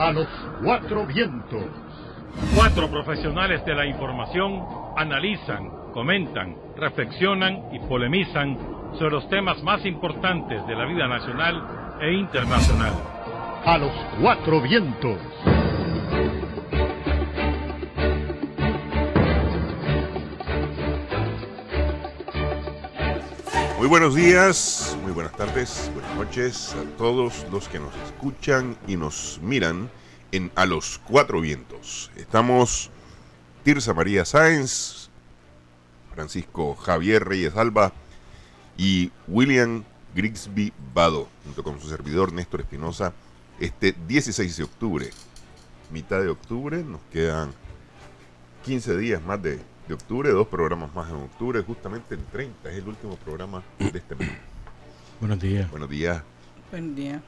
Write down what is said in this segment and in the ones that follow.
A los cuatro vientos. Cuatro profesionales de la información analizan, comentan, reflexionan y polemizan sobre los temas más importantes de la vida nacional e internacional. A los cuatro vientos. Muy buenos días, muy buenas tardes, buenas noches a todos los que nos escuchan y nos miran en A los Cuatro Vientos. Estamos Tirsa María Sáenz, Francisco Javier Reyes Alba y William Grigsby Vado, junto con su servidor Néstor Espinosa, este 16 de octubre. Mitad de octubre, nos quedan 15 días más de octubre, 2 programas más en octubre, justamente el 30 es el último programa de este mes. Buenos días. Buenos días. Buen día.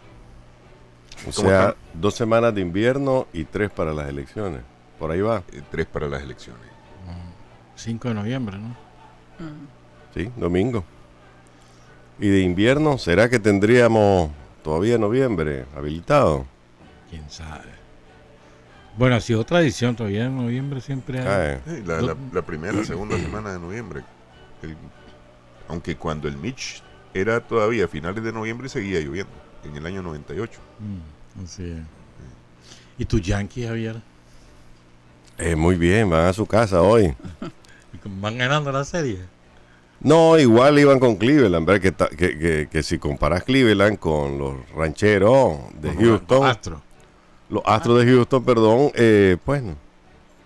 O sea, 2 semanas de invierno y 3 para las elecciones. Por ahí va. 3 para las elecciones. 5 de noviembre, ¿no? Sí, domingo. Y de invierno, ¿será que tendríamos todavía noviembre habilitado? ¿Quién sabe? Bueno, ha sido tradición, todavía en noviembre siempre hay... Sí, la primera, segunda semana de noviembre. Aunque cuando el Mitch era todavía a finales de noviembre seguía lloviendo, en el año 98. Así es. ¿Y tus Yankees, Javier? Muy bien, van a su casa hoy. ¿Van ganando la serie? No, igual iban con Cleveland, ¿verdad? Que si comparas Cleveland con los rancheros de Houston, los Astros de Houston, perdón, pues no,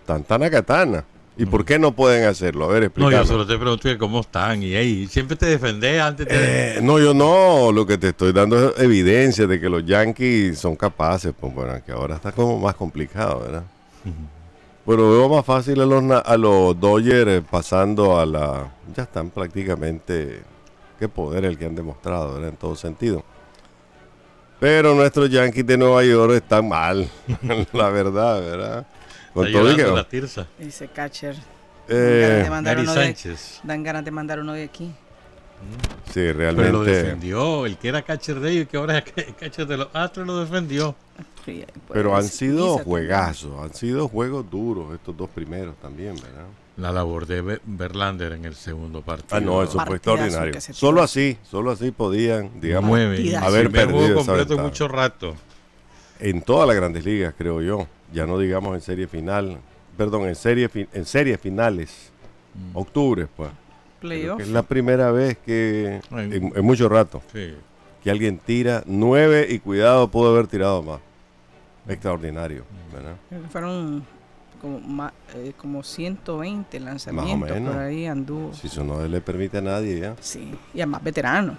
tan acatana. ¿Y por qué no pueden hacerlo? A ver, explícame. No, yo solo te pregunto que cómo están y ahí siempre te defendés antes de... No, yo no, lo que te estoy dando es evidencia de que los Yankees son capaces, pues bueno, que ahora está como más complicado, ¿verdad? Pero veo más fácil a los Dodgers pasando a la... Ya están prácticamente... Qué poder el que han demostrado, ¿verdad? En todo sentido. Pero nuestros Yankees de Nueva York están mal, la verdad? Con todo llorando la Tirsa. Dice catcher. Gary Sánchez. Dan ganas de mandar uno de aquí. Sí, realmente. Pero lo defendió, el que era catcher de ellos, que ahora es catcher de los Astros, lo defendió. Pero han sido juegazos, han sido juegos duros estos 2 primeros también, ¿verdad? La labor de Verlander en el segundo partido. Ah, no, eso fue extraordinario. Solo así podían, digamos, haber perdido juego esa completo ventaja. mucho rato. En todas las grandes ligas, creo yo. Ya no digamos en serie final, perdón, en series finales. Octubre, pues. Playoff. Es la primera vez que, en mucho rato, Sí. que alguien tira 9 y cuidado, pudo haber tirado más. Extraordinario, ¿verdad? Creo que fueron como 120 lanzamientos. Más o menos. Por ahí anduvo. Si eso no le permite a nadie ya. Sí, y además veterano.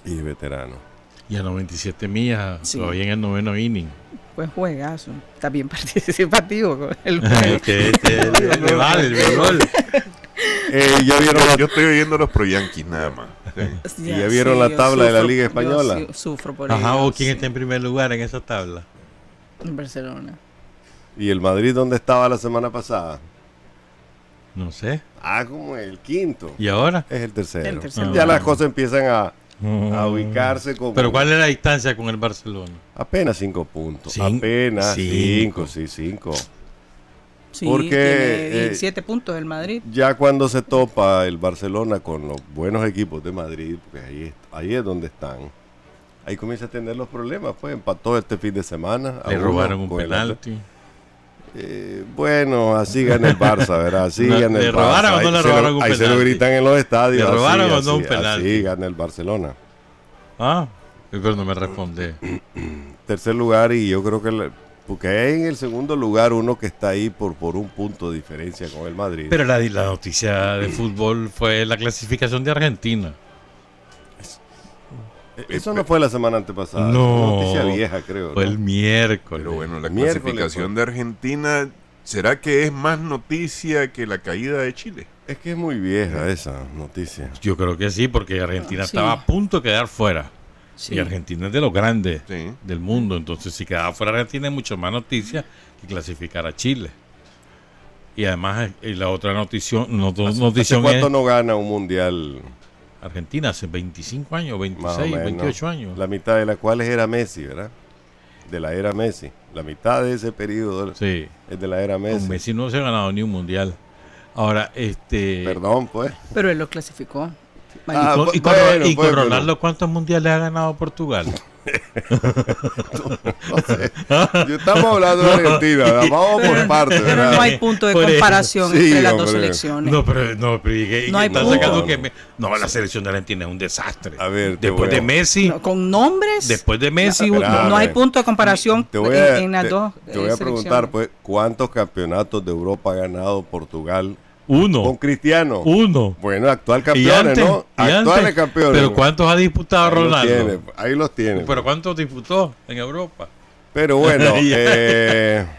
Y veterano. Y a 97 millas, Sí. todavía en el 9º inning. Pues juegazo. Está bien participativo con el Le vale el béisbol. ¿Ya vieron Yo estoy oyendo los Pro Yankees nada más. Sí. ¿Y ya vieron la tabla de la Liga Española? Yo sufro por Ajá, ello, ¿o quién sí. está en primer lugar en esa tabla? En Barcelona. ¿Y el Madrid dónde estaba la semana pasada? No sé. Como el quinto. ¿Y ahora? Es el tercero. El tercero. Ya las cosas empiezan a ubicarse como... ¿Pero cuál es la distancia con el Barcelona? Apenas 5 puntos. Apenas 5, sí, 5. Sí, Porque, tiene 17 puntos el Madrid. Ya cuando se topa el Barcelona con los buenos equipos de Madrid, porque ahí es donde están, ahí comienza a tener los problemas. Pues empató este fin de semana. Le robaron un penalti. Bueno, así gana el Barça, ¿verdad? Así gana el Barça. ¿Le robaron o no le robaron un penalti? Ahí se lo gritan en los estadios. ¿Le robaron o no un penalti? Así gana el Barcelona. Pero no me responde. Tercer lugar, y yo creo que... Porque hay en el segundo lugar uno que está ahí por un punto de diferencia con el Madrid. Pero la noticia de fútbol fue la clasificación de Argentina. Eso no fue la semana antepasada. No. Noticia vieja, creo. Fue ¿no? el miércoles. Pero bueno, la Miércoles, clasificación de Argentina, ¿será que es más noticia que la caída de Chile? Es que es muy vieja esa noticia. Yo creo que sí, porque Argentina Sí. estaba a punto de quedar fuera. Sí. Y Argentina es de los grandes Sí. del mundo. Entonces, si quedaba fuera Argentina, es mucho más noticia que clasificar a Chile. Y además, la otra notición ¿Hace cuánto es no gana un mundial? Argentina hace 25 años, Más o 26, menos. 28 años. La mitad de las cuales era Messi, ¿verdad? de la era Messi. La mitad de ese periodo Sí. es de la era Con Messi. Messi no se ha ganado ni un mundial. Ahora, Perdón, pues. Pero él lo clasificó. Ah, y bueno, con pues, pero- Ronaldo, ¿cuántos mundiales ha ganado Portugal? No sé. Yo estamos hablando de Argentina, ¿verdad? Vamos por partes, Pero ¿verdad? no hay punto de Por eso. comparación Sí, entre las dos hombre. selecciones. No hay está punto. sacando que no, la selección de Argentina es un desastre. A ver, te después voy a- de Messi, No, con nombres, después de Messi, no, Espera, no hay a ver. punto de comparación Te voy a, en las te- dos te voy a preguntar, selecciones. pues, ¿cuántos campeonatos de Europa ha ganado Portugal uno. con Cristiano? Uno. Bueno, actual Y campeones, antes, ¿no? y Actuales antes. campeones. Pero ¿no? ¿cuántos ha disputado Ahí los Ronaldo? tiene, ahí los tiene. Pero ¿cuántos disputó en Europa? Pero bueno, Ya.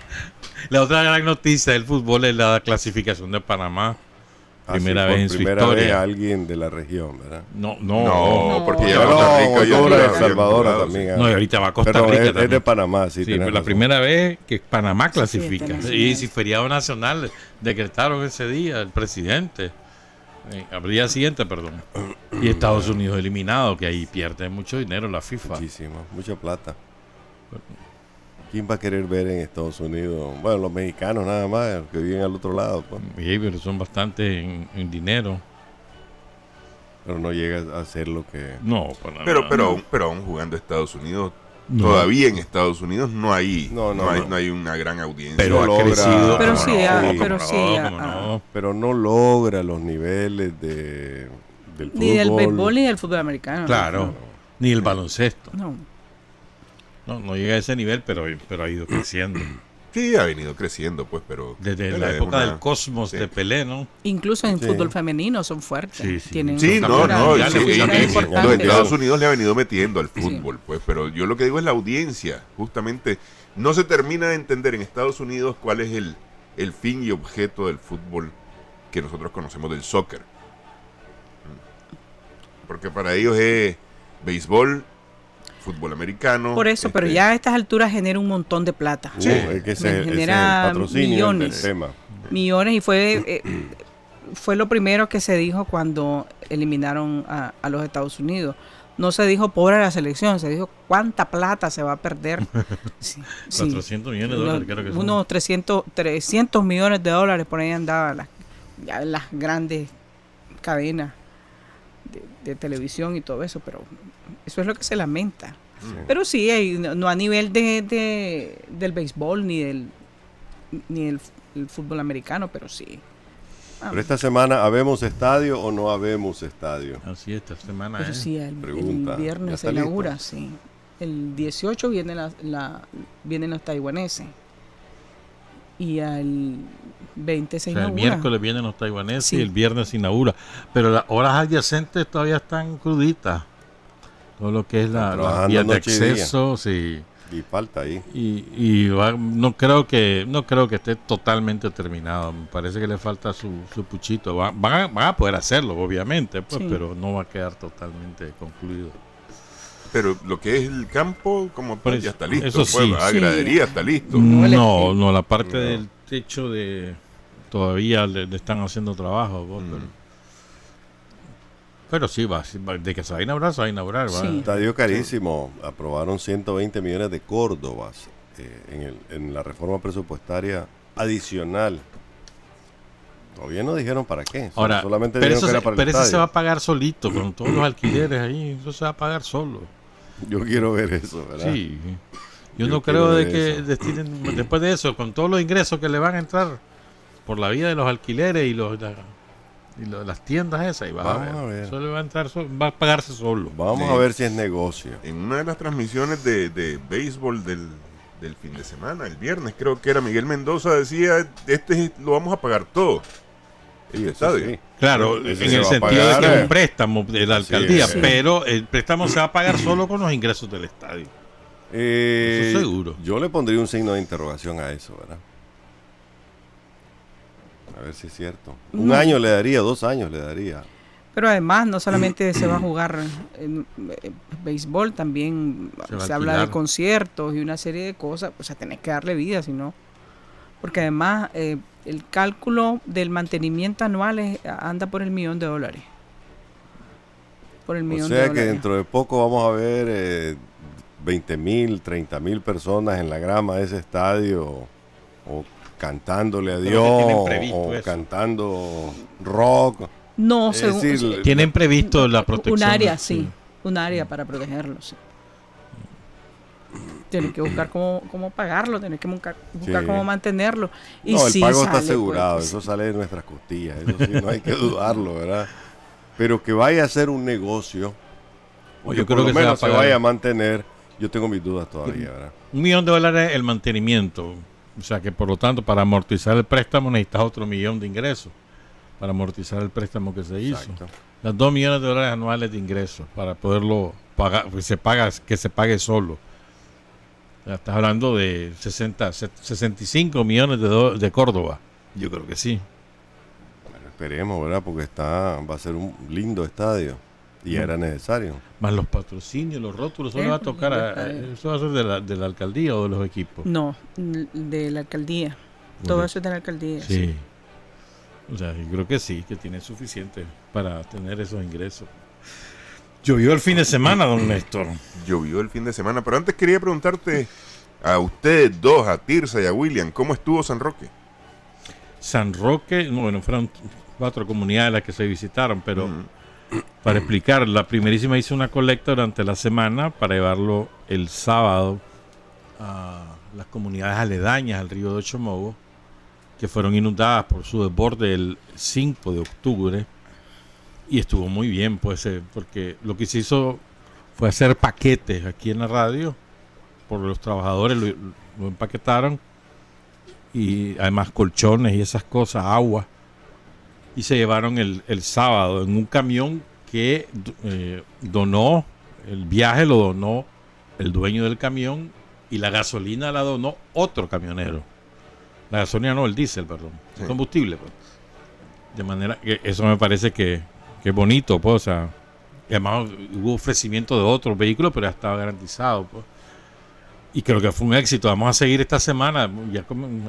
La otra gran noticia del fútbol es la clasificación de Panamá. Primera vez en su primera historia. vez alguien de la región, ¿verdad? No, No, porque ya Pero Costa Rica y Honduras, Honduras El Salvador habían también. jugado, No, y ahorita va a Costa Perdón, Rica es de también. Panamá, sí. Sí, tenés pero la razón. primera vez que Panamá Sí, clasifica. internacional. Y si feriado nacional decretaron ese día el presidente. Al día siguiente, perdón. Y Estados Unidos eliminado, que ahí pierde mucho dinero la FIFA. Muchísimo, mucha plata. ¿Quién va a querer ver en Estados Unidos? Bueno, los mexicanos nada más, que viven al otro lado, pues. Sí, pero son bastante en dinero. Pero no llega a ser lo que... No, para nada. Pero aún jugando Estados Unidos, No. todavía en Estados Unidos no hay, No, no hay, no. no hay una gran audiencia. Pero ha logra- crecido. Pero ¿cómo sí, no? ah, ¿Cómo pero no? sí, ¿Cómo ah, no? Pero no logra los niveles del fútbol. Ni del béisbol ni del fútbol americano. Claro. Ni el baloncesto. No. No llega a ese nivel, pero ha ido creciendo. Sí, ha venido creciendo, pues, pero... Desde pero la es época una- del Cosmos sí. de Pelé, ¿no? Incluso en Sí. fútbol femenino son fuertes. Sí, sí. Tienen Sí, no, figuras- no, Ya sí, le figuras sí, importantes. los Estados Unidos le ha venido metiendo al fútbol, pues, pero yo lo que digo es la audiencia, justamente, no se termina de entender en Estados Unidos cuál es el fin y objeto del fútbol que nosotros conocemos del soccer. Porque para ellos es béisbol, fútbol americano. Por eso, pero ya a estas alturas genera un montón de plata. Sí, es que ese es el genera patrocinio millones. del tema. Millones, y fue lo primero que se dijo cuando eliminaron a los Estados Unidos. No se dijo pobre la selección, se dijo cuánta plata se va a perder. Sí, sí. 400 millones de dólares, creo que son. Unos 300 millones de dólares por ahí andaban las grandes cadenas de televisión y todo eso, pero eso es lo que se lamenta. Pero sí, no a nivel del béisbol ni del el fútbol americano, pero sí. Pero esta semana, ¿habemos estadio o no habemos estadio? Así esta semana Pero es. sí, el Pregunta, ¿ya viernes está se inaugura, listo? sí. El 18 vienen los taiwaneses. Y al 20 se O sea, el inaugura. miércoles vienen los taiwaneses Sí. y el viernes se inaugura. Pero las horas adyacentes todavía están cruditas. Todo lo que es la Trabajando vía de noche y día. acceso, sí. Y falta ahí. No creo que esté totalmente terminado. Me parece que le falta su puchito. Van a poder hacerlo, obviamente, pues, Sí. pero no va a quedar totalmente concluido. Pero lo que es el campo, como Por tal, eso- ya está listo. eso pues, sí. la Sí. gradería está listo. No, la parte No. del techo todavía le están haciendo trabajo. pues, pero sí, de que se va a inaugurar, se va a inaugurar. va. Sí. Estadio carísimo. Aprobaron 120 millones de córdobas en la reforma presupuestaria adicional. Todavía no dijeron para qué. Ahora, solamente pero dijeron eso, que era para el pero eso se estadio. va a pagar solito, con todos los alquileres ahí, eso se va a pagar solo. Yo quiero ver eso, ¿verdad? Sí. Yo Yo no quiero creo de ver que eso. destinen, después de eso, con todos los ingresos que le van a entrar por la vía de los alquileres y las tiendas esas, y vas Vamos a a ver, ver. eso le va a entrar, va a pagarse solo. Vamos Sí. a ver si es negocio. En una de las transmisiones de béisbol del fin de semana, el viernes, creo que era Miguel Mendoza, decía, lo vamos a pagar todo. Sí, Este eso estadio. sí. Claro, Ese en se el va a sentido de pagar, que es un préstamo de la Sí, alcaldía, sí. pero el préstamo se va a pagar solo con los ingresos del estadio. Eso seguro. Yo le pondría un signo de interrogación a eso, ¿verdad? A ver si es cierto. Un año le daría, 2 años le daría. Pero además, no solamente se va a jugar béisbol, también Se va a se habla de alquilar. conciertos y una serie de cosas. O sea, tenés que darle vida, si no. Porque además, el cálculo del mantenimiento anual anda por $1 millón. Por el O millón sea de que dólares. dentro de poco vamos a ver 20,000, 30,000 personas en la grama de ese estadio, o cantándole a Dios, tienen previsto o eso. cantando rock. No, Es según, decir, Tienen previsto la protección. un área, sí. Un área para protegerlo, sí. Tienes que buscar cómo pagarlo, tienes que buscar Sí. cómo mantenerlo. Y No, el sí pago está sale, asegurado, pues, eso sale de nuestras costillas, eso sí, no hay que dudarlo, ¿verdad? Pero que vaya a ser un negocio, o Yo que por creo lo que se va a menos se pagar. vaya a mantener, yo tengo mis dudas todavía, ¿verdad? $1 millón el mantenimiento. O sea que por lo tanto para amortizar el préstamo necesitas otro $1 millón de ingresos. Para amortizar el préstamo que se hizo. Exacto. Los $2 millones anuales de ingresos para poderlo pagar, que se pague solo. O sea, estás hablando de 65 millones de Córdoba. Yo creo que sí. Bueno, esperemos, ¿verdad? Porque va a ser un lindo estadio y era necesario. Más los patrocinios, los rótulos, eso le va a tocar eso va a ser de la alcaldía o de los equipos. No, de la alcaldía. Todo eso es de la alcaldía. Sí. O sea, yo creo que sí, que tiene suficiente para tener esos ingresos. Llovió el fin de semana, don Néstor. Llovió el fin de semana, pero antes quería preguntarte a ustedes dos, a Tirsa y a William, ¿cómo estuvo San Roque? San Roque, bueno, fueron 4 comunidades las que se visitaron, pero para explicar, la primerísima hizo una colecta durante la semana para llevarlo el sábado a las comunidades aledañas al río de Ochomogo, que fueron inundadas por su desborde el 5 de octubre. Y estuvo muy bien, pues, porque lo que se hizo fue hacer paquetes aquí en la radio, por los trabajadores lo empaquetaron, y además colchones y esas cosas, agua, y se llevaron el sábado en un camión que donó, el viaje lo donó el dueño del camión, y la gasolina la donó otro camionero. La gasolina no, el diésel, perdón, el combustible, pues. De manera que eso me parece que es bonito, pues, o sea, y además hubo ofrecimiento de otros vehículos, pero ya estaba garantizado, pues. Y creo que fue un éxito. Vamos a seguir esta semana, ya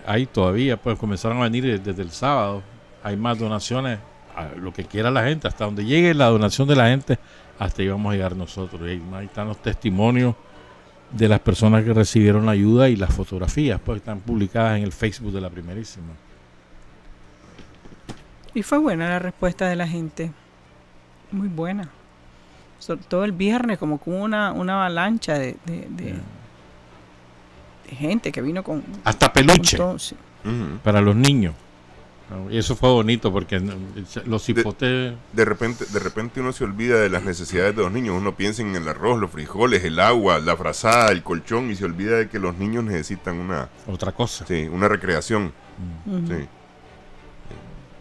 hay todavía, pues comenzaron a venir desde el sábado. Hay más donaciones, a lo que quiera la gente, hasta donde llegue la donación de la gente, hasta ahí vamos a llegar nosotros. Y ahí están los testimonios de las personas que recibieron la ayuda y las fotografías, pues están publicadas en el Facebook de la primerísima. Y fue buena la respuesta de la gente. Muy buena. Sobre todo el viernes, como con una avalancha de gente que vino con... Hasta peluche con todo, sí. para los niños. Y eso fue bonito porque los hipotes... De repente uno se olvida de las necesidades de los niños. Uno piensa en el arroz, los frijoles, el agua, la frazada, el colchón, y se olvida de que los niños necesitan otra cosa. una recreación. Sí.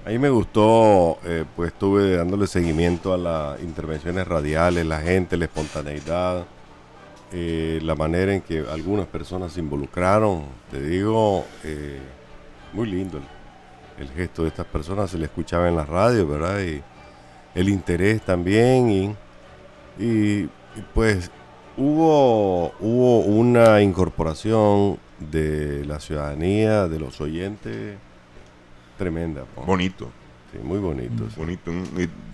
A mí me gustó, pues estuve dándole seguimiento a las intervenciones radiales, la gente, la espontaneidad, la manera en que algunas personas se involucraron. Te digo, muy lindo el gesto de estas personas, se le escuchaba en la radio, ¿verdad? Y el interés también, y pues hubo una incorporación de la ciudadanía, de los oyentes, tremenda. Bonito. Sí, muy bonito. Sí. Bonito.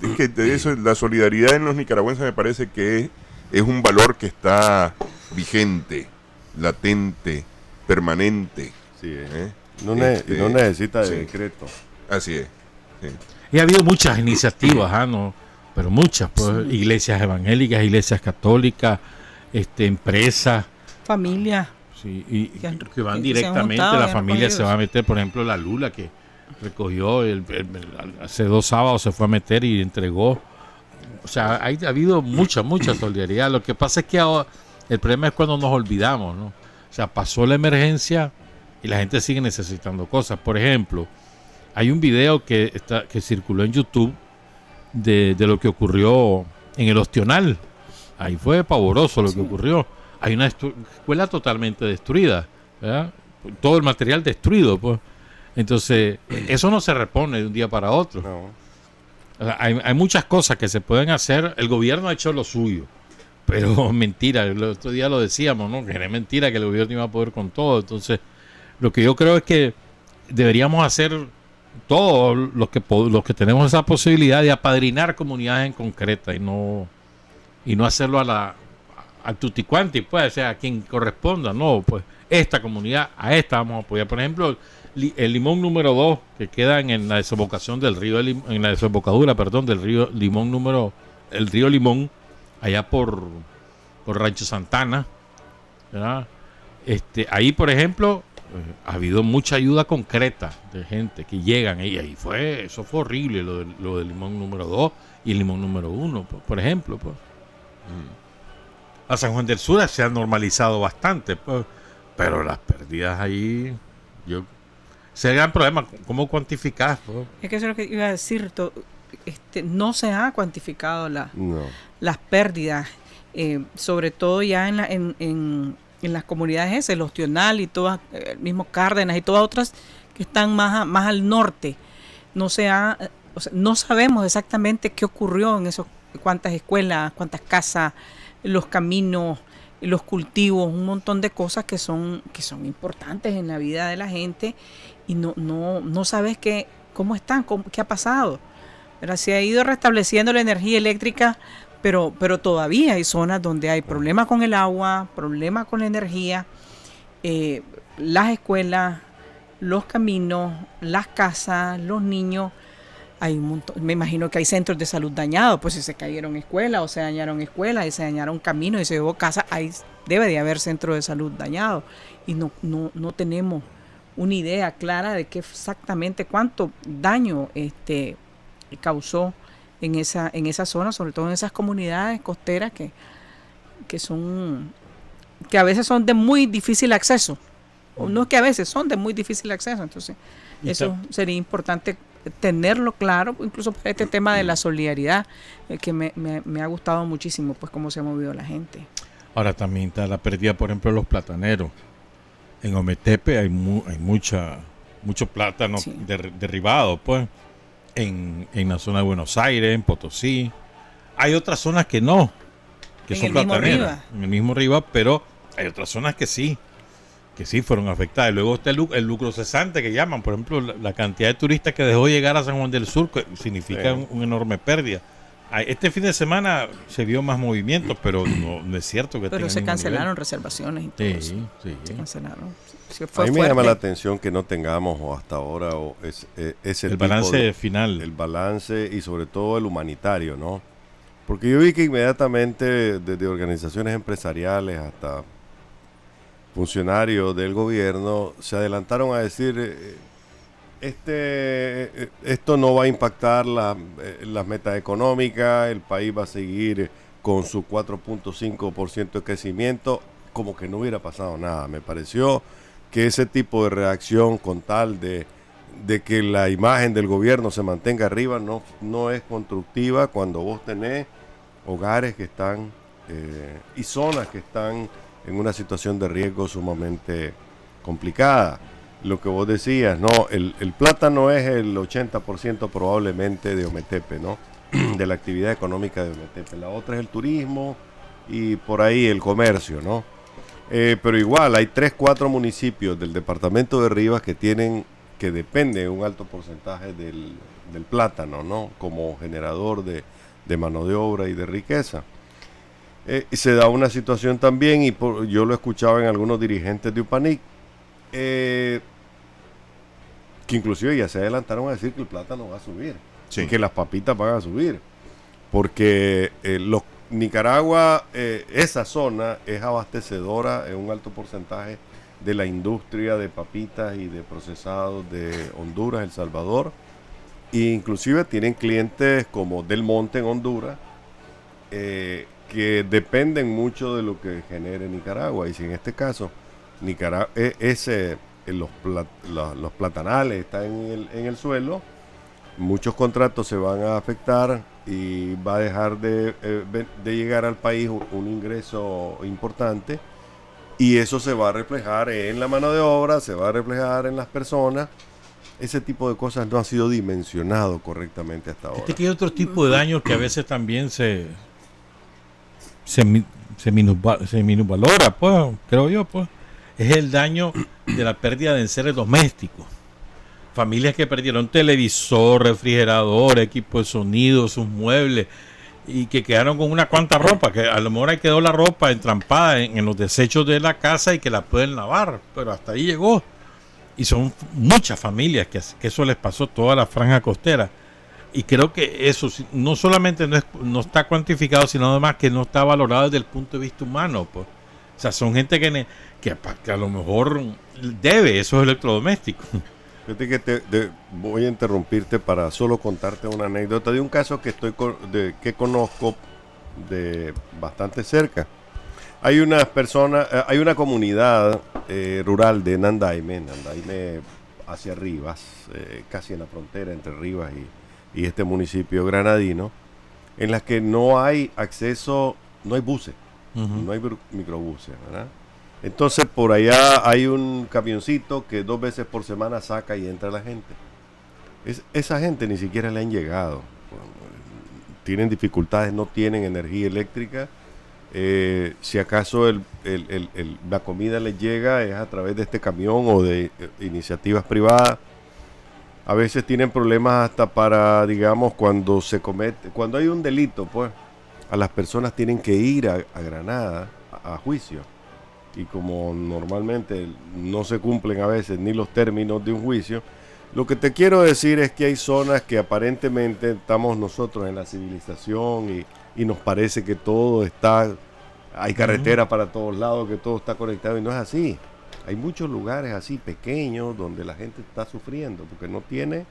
Es que de eso, la solidaridad en los nicaragüenses me parece que es un valor que está vigente, latente, permanente. Sí, ¿eh? No necesita de decreto. Así es. Sí. Y ha habido muchas iniciativas, ¿no? Pero muchas, pues, iglesias evangélicas, iglesias católicas, empresas. Familia. Sí, y que van que directamente, se han juntado, la han familia se recogido. va a meter, por ejemplo, la Lula que recogió, hace 2 sábados se fue a meter y entregó. O sea, ha habido mucha solidaridad. Lo que pasa es que ahora, el problema es cuando nos olvidamos, ¿no? O sea, pasó la emergencia y la gente sigue necesitando cosas. Por ejemplo, hay un video que circuló en YouTube de lo que ocurrió en el Ostional. Ahí fue pavoroso lo que ocurrió. Hay una escuela totalmente destruida, ¿verdad? Todo el material destruido, pues. Entonces, eso no se repone de un día para otro. No. O sea, hay muchas cosas que se pueden hacer. El gobierno ha hecho lo suyo, pero mentira. El otro día lo decíamos, ¿no? Que era mentira que el gobierno iba a poder con todo. Entonces, lo que yo creo es que deberíamos hacer todos los que tenemos esa posibilidad de apadrinar comunidades en concreta y no hacerlo al tutti quanti, pues, o sea, a quien corresponda, no, pues, esta comunidad, a esta vamos a apoyar. Por ejemplo, el limón número 2, que queda en la desembocación del río, en la desembocadura, perdón, del río Limón el río Limón, allá por Rancho Santana, ¿verdad? Ahí, por ejemplo, ha habido mucha ayuda concreta de gente que llegan y ahí eso fue horrible, lo del limón número 2 y el limón número 1, por ejemplo, pues. A San Juan del Sur se ha normalizado bastante, pues, pero las pérdidas ahí, ese es el gran problema, ¿cómo cuantificar? Pues? Es que eso es lo que iba a decir, no se ha cuantificado No. las pérdidas, sobre todo ya en las comunidades el Ostional y todas, el mismo Cárdenas y todas otras que están más al norte. No sabemos exactamente qué ocurrió en eso, cuántas escuelas, cuántas casas, los caminos, los cultivos, un montón de cosas que son importantes en la vida de la gente y no sabes cómo están, qué ha pasado. Pero se ha ido restableciendo la energía eléctrica, pero todavía hay zonas donde hay problemas con el agua, problemas con la energía, las escuelas, los caminos, las casas, los niños. Hay un montón, me imagino que hay centros de salud dañados, pues si se cayeron escuelas o se dañaron escuelas y se dañaron caminos y se llevó casa, ahí debe de haber centros de salud dañados y no tenemos una idea clara de qué exactamente cuánto daño causó en esa zona, sobre todo en esas comunidades costeras que a veces son de muy difícil acceso, o no es que a veces son de muy difícil acceso, entonces eso sería importante tenerlo claro, incluso para este tema de la solidaridad, que me ha gustado muchísimo, pues cómo se ha movido la gente. Ahora también está la pérdida, por ejemplo, de los plataneros. En Ometepe hay mucho plátano derribado, pues, en la zona de Buenos Aires, en Potosí. Hay otras zonas que no, que son plataneras, en el mismo Riva, pero hay otras zonas que sí fueron afectadas. Luego está el lucro cesante que llaman, por ejemplo, la cantidad de turistas que dejó llegar a San Juan del Sur, que significa una enorme pérdida. Este fin de semana se vio más movimientos, pero no es cierto que pero se cancelaron reservaciones y todo eso. Sí. Se cancelaron. A mí me llama la atención que no tengamos hasta ahora ese balance final. El balance y sobre todo el humanitario, ¿no? Porque yo vi que inmediatamente desde organizaciones empresariales hasta funcionarios del gobierno se adelantaron a decir esto no va a impactar las metas económicas, el país va a seguir con su 4.5% de crecimiento, como que no hubiera pasado nada. Me pareció que ese tipo de reacción con tal de que la imagen del gobierno se mantenga arriba no es constructiva cuando vos tenés hogares que están y zonas que están en una situación de riesgo sumamente complicada. Lo que vos decías, ¿no? El plátano es el 80% probablemente de Ometepe, ¿no? De la actividad económica de Ometepe. La otra es el turismo y por ahí el comercio, ¿no? Pero igual hay 3-4 municipios del departamento de Rivas que dependen de un alto porcentaje del plátano, ¿no? Como generador de mano de obra y de riqueza. Y se da una situación también, y yo lo escuchaba en algunos dirigentes de UPANIC, que inclusive ya se adelantaron a decir que el plátano va a subir, y que las papitas van a subir, porque Nicaragua, esa zona es abastecedora en un alto porcentaje de la industria de papitas y de procesados de Honduras, El Salvador, e inclusive tienen clientes como Del Monte en Honduras, que dependen mucho de lo que genere Nicaragua. Y si en este caso Nicaragua los platanales están en el suelo, muchos contratos se van a afectar y va a dejar de llegar al país un ingreso importante, y eso se va a reflejar en la mano de obra, se va a reflejar en las personas. Ese tipo de cosas no ha sido dimensionado correctamente hasta ahora. Que hay otro tipo de daños que a veces también se minusvalora, pues, creo yo, pues. Es el daño de la pérdida de enseres domésticos. Familias que perdieron televisor, refrigerador, equipo de sonido, sus muebles, y que quedaron con una cuanta ropa, que a lo mejor ahí quedó la ropa entrampada en los desechos de la casa y que la pueden lavar, pero hasta ahí llegó. Y son muchas familias que eso les pasó toda la franja costera. Y creo que eso no solamente no está cuantificado, sino además que no está valorado desde el punto de vista humano. Pues. O sea, son gente que a lo mejor debe esos electrodomésticos. Fíjate que voy a interrumpirte para solo contarte una anécdota de un caso que que conozco de bastante cerca. Hay unas personas, hay una comunidad rural de Nandaime hacia Rivas, casi en la frontera entre Rivas y este municipio granadino, en las que no hay acceso, no hay buses, no hay microbuses, ¿verdad? Entonces por allá hay un camioncito que 2 veces por semana saca y entra la gente. Esa gente ni siquiera le han llegado. Tienen dificultades, no tienen energía eléctrica. Si acaso la comida les llega es a través de este camión o de iniciativas privadas. A veces tienen problemas hasta para, digamos, cuando hay un delito, pues, a las personas tienen que ir a Granada a juicio. Y como normalmente no se cumplen a veces ni los términos de un juicio, lo que te quiero decir es que hay zonas que aparentemente estamos nosotros en la civilización y nos parece que todo hay carretera para todos lados, que todo está conectado, y no es así. Hay muchos lugares así pequeños donde la gente está sufriendo porque no tiene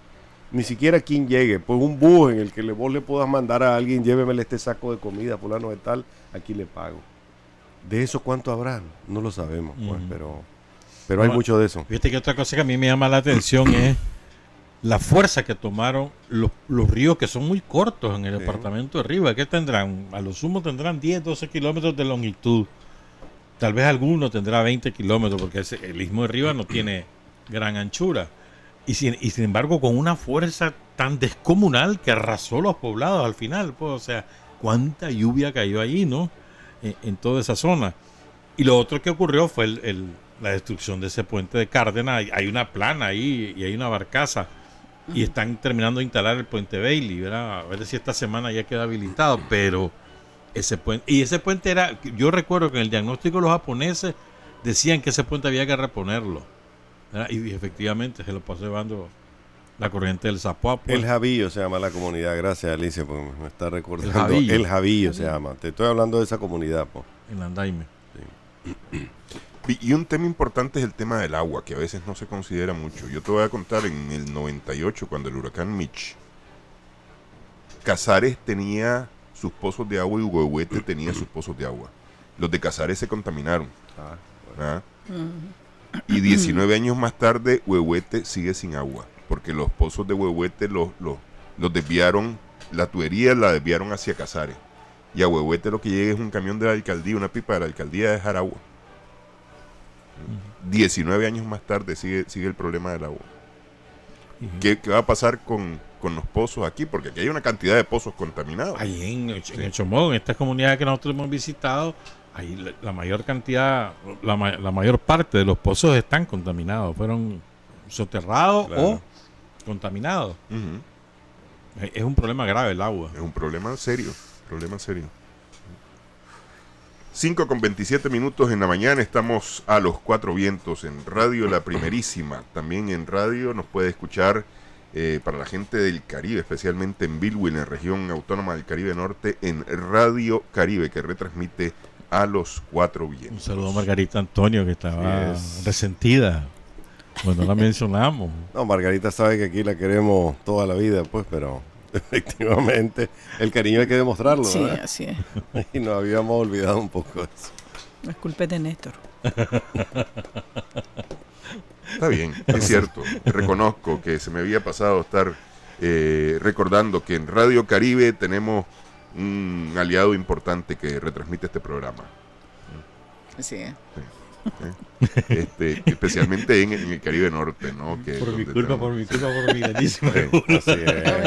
ni siquiera quien llegue. Pues un bus en el que vos le puedas mandar a alguien, llévemele este saco de comida, fulano de tal, aquí le pago. De eso cuánto habrá, no lo sabemos, pues, pero hay mucho de eso. Fíjate que otra cosa que a mí me llama la atención es la fuerza que tomaron los ríos, que son muy cortos en el departamento de Rivas. ¿Qué tendrán? A lo sumo tendrán 10, 12 kilómetros de longitud. Tal vez alguno tendrá 20 kilómetros, porque el istmo de Rivas no tiene gran anchura. Y sin embargo, con una fuerza tan descomunal que arrasó los poblados al final. Pues, o sea, cuánta lluvia cayó allí, ¿no? En toda esa zona. Y lo otro que ocurrió fue la destrucción de ese puente de Cárdenas. Hay una plana ahí y hay una barcaza. Y están terminando de instalar el puente Bailey, ¿verdad? A ver si esta semana ya queda habilitado. Pero ese puente era... Yo recuerdo que en el diagnóstico de los japoneses decían que ese puente había que reponerlo, ¿verdad? Y efectivamente se lo pasó llevando la corriente del Zapoapa. El Javillo se llama la comunidad. Gracias, Alicia, porque me está recordando. El Javillo se llama. Te estoy hablando de esa comunidad, pues. En Andaime. Sí. Y un tema importante es el tema del agua, que a veces no se considera mucho. Yo te voy a contar, en el 98, cuando el huracán Mitch, Casares tenía sus pozos de agua y Huehuete tenía sus pozos de agua. Los de Casares se contaminaron. ¿Ah? Y 19 años más tarde, Huehuete sigue sin agua, porque los pozos de Huehuete los desviaron, la tubería la desviaron hacia Casares. Y a Huehuete lo que llega es un camión de la alcaldía, una pipa de la alcaldía de dejar agua. 19 años más tarde sigue el problema del agua. ¿Qué va a pasar con los pozos aquí? Porque aquí hay una cantidad de pozos contaminados. Ahí en el Chomón, en estas comunidades que nosotros hemos visitado, ahí la mayor cantidad, la mayor parte de los pozos están contaminados. Fueron soterrados o contaminados. Es un problema grave el agua. Es un problema serio. 5:27 en la mañana, estamos a los 4 vientos en Radio La Primerísima. También en radio nos puede escuchar para la gente del Caribe, especialmente en Bilwi, en la región autónoma del Caribe Norte, en Radio Caribe, que retransmite a los 4 vientos. Un saludo a Margarita Antonio, que estaba resentida cuando la mencionamos. No, Margarita sabe que aquí la queremos toda la vida, pues, pero efectivamente el cariño hay que demostrarlo, sí, ¿verdad? Así es. Y nos habíamos olvidado un poco de eso. No es culpa de Néstor. Está bien, es cierto. Reconozco que se me había pasado estar recordando que en Radio Caribe tenemos un aliado importante que retransmite este programa. Así es. Especialmente en el Caribe Norte, ¿no? Que por mi culpa, por mi grandísima.